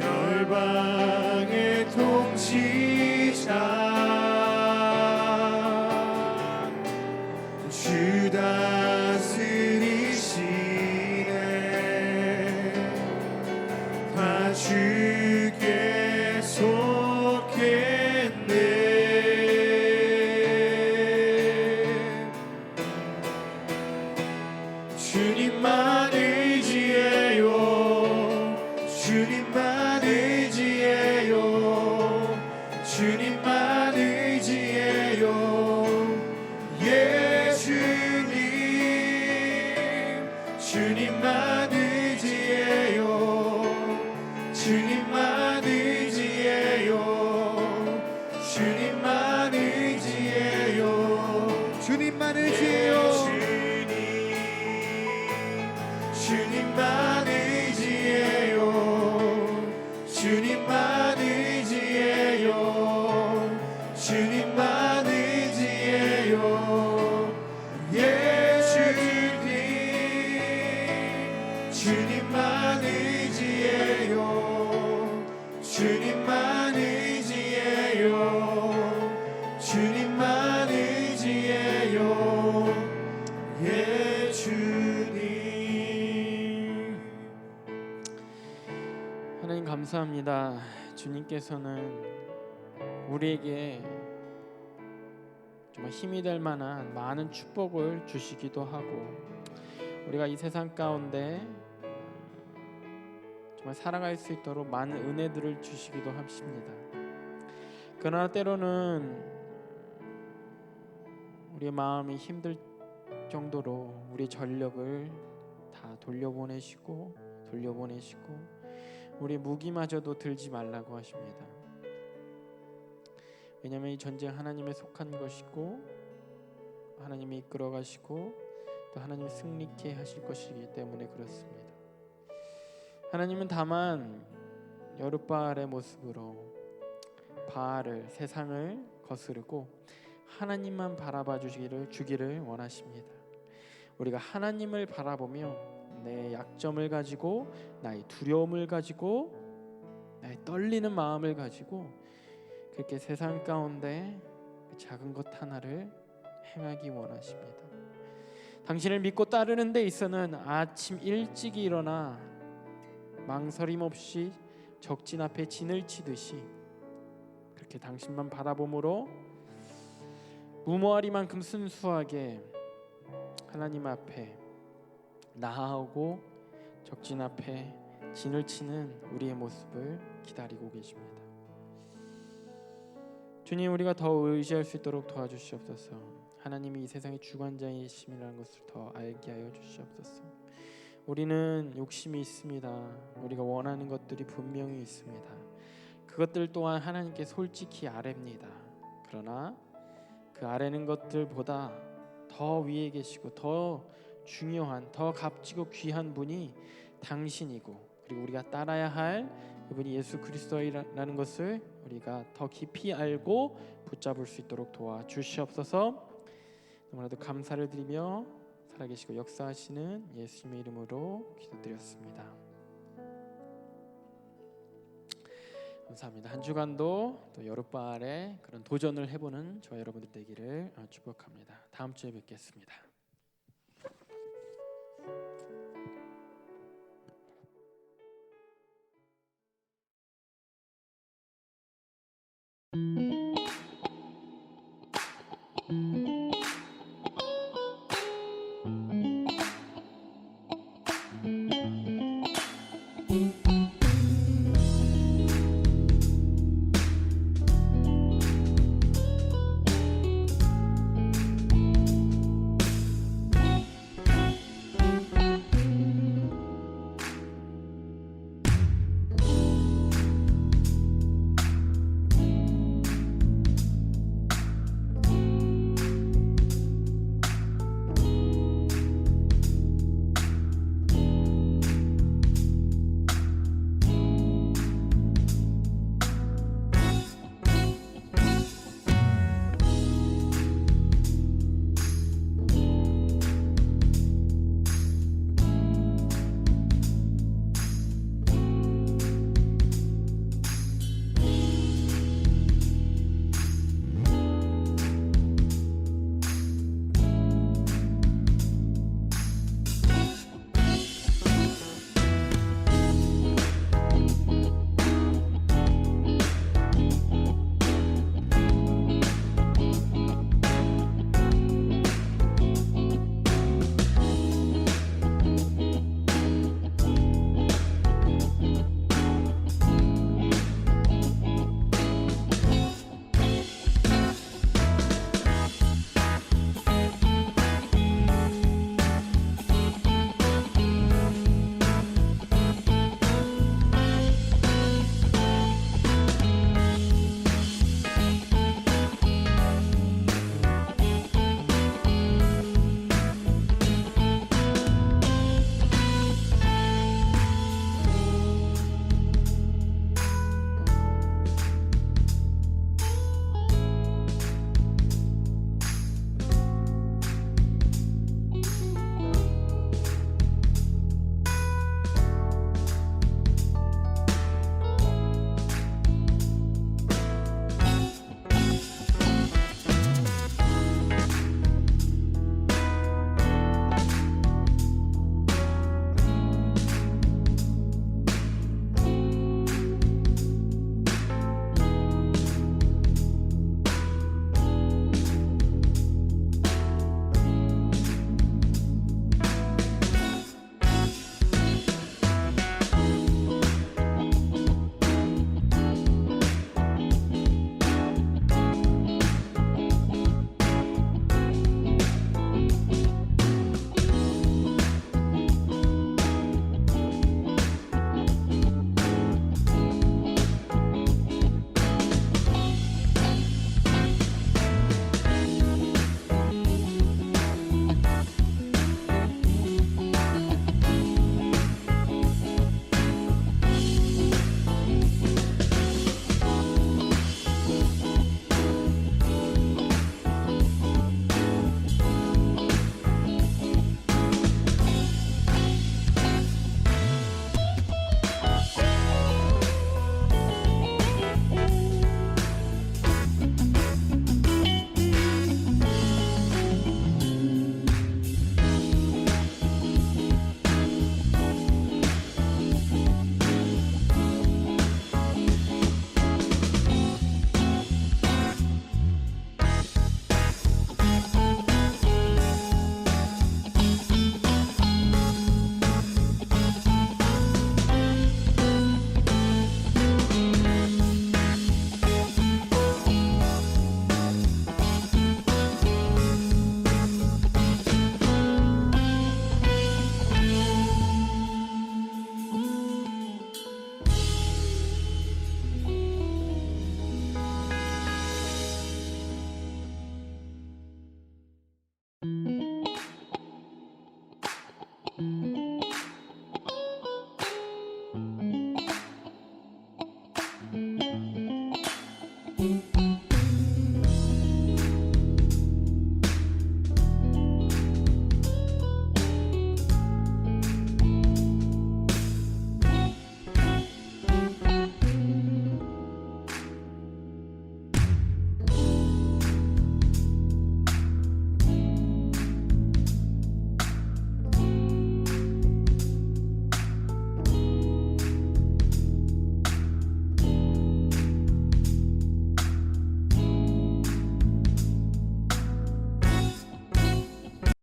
열방의 통치자, 주 다스리시네. 다 주께 속했네. 주님만 의지해요. 주님만 의지해요. 주님만 의지해요. 예수 주님만 의지해요. 주님만 의지해요. 주님만 의지해요. 주님만 의지해요. 주님만 의지해요. 주님만 의지해요. 주님만 의지해요. 예 주님 주님만 의지해요. 주님만 의지해요. 주님만 의지해요. 예 주님. 하나님 감사합니다. 주님께서는 우리에게 정말 힘이 될 만한 많은 축복을 주시기도 하고 우리가 이 세상 가운데 정말 살아갈 수 있도록 많은 은혜들을 주시기도 하십니다. 그러나 때로는 우리의 마음이 힘들 정도로 우리 전력을 다 돌려보내시고 우리 무기마저도 들지 말라고 하십니다. 왜냐하면 이 전쟁 하나님에 속한 것이고 하나님이 이끌어 가시고 또 하나님이 승리케 하실 것이기 때문에 그렇습니다. 하나님은 다만 여룻바알의 모습으로 바알을 세상을 거스르고 하나님만 바라봐 주기를 원하십니다. 우리가 하나님을 바라보며 내 약점을 가지고 나의 두려움을 가지고 나의 떨리는 마음을 가지고 그렇게 세상 가운데 작은 것 하나를 행하기 원하십니다. 당신을 믿고 따르는 데 있어는 아침 일찍 일어나 망설임 없이 적진 앞에 진을 치듯이 그렇게 당신만 바라봄으로 무모하리만큼 순수하게 하나님 앞에 나아오고 적진 앞에 진을 치는 우리의 모습을 기다리고 계십니다. 주님, 우리가 더 의지할 수 있도록 도와주시옵소서. 하나님이 이 세상의 주관자이심이라는 것을 더 알게 하여 주시옵소서. 우리는 욕심이 있습니다. 우리가 원하는 것들이 분명히 있습니다. 그것들 또한 하나님께 솔직히 아뢰입니다. 그러나 그 아뢰는 것들보다 더 위에 계시고 더 중요한, 더 값지고 귀한 분이 당신이고 그리고 우리가 따라야 할 그분이 예수 그리스도라는 것을 우리가 더 깊이 알고 붙잡을 수 있도록 도와주시옵소서. 너무나도 감사를 드리며 살아계시고 역사하시는 예수님의 이름으로 기도드렸습니다. 감사합니다. 한 주간도 또 여룻바알의 그런 도전을 해보는 저와 여러분들 되기를 축복합니다. 다음 주에 뵙겠습니다. 주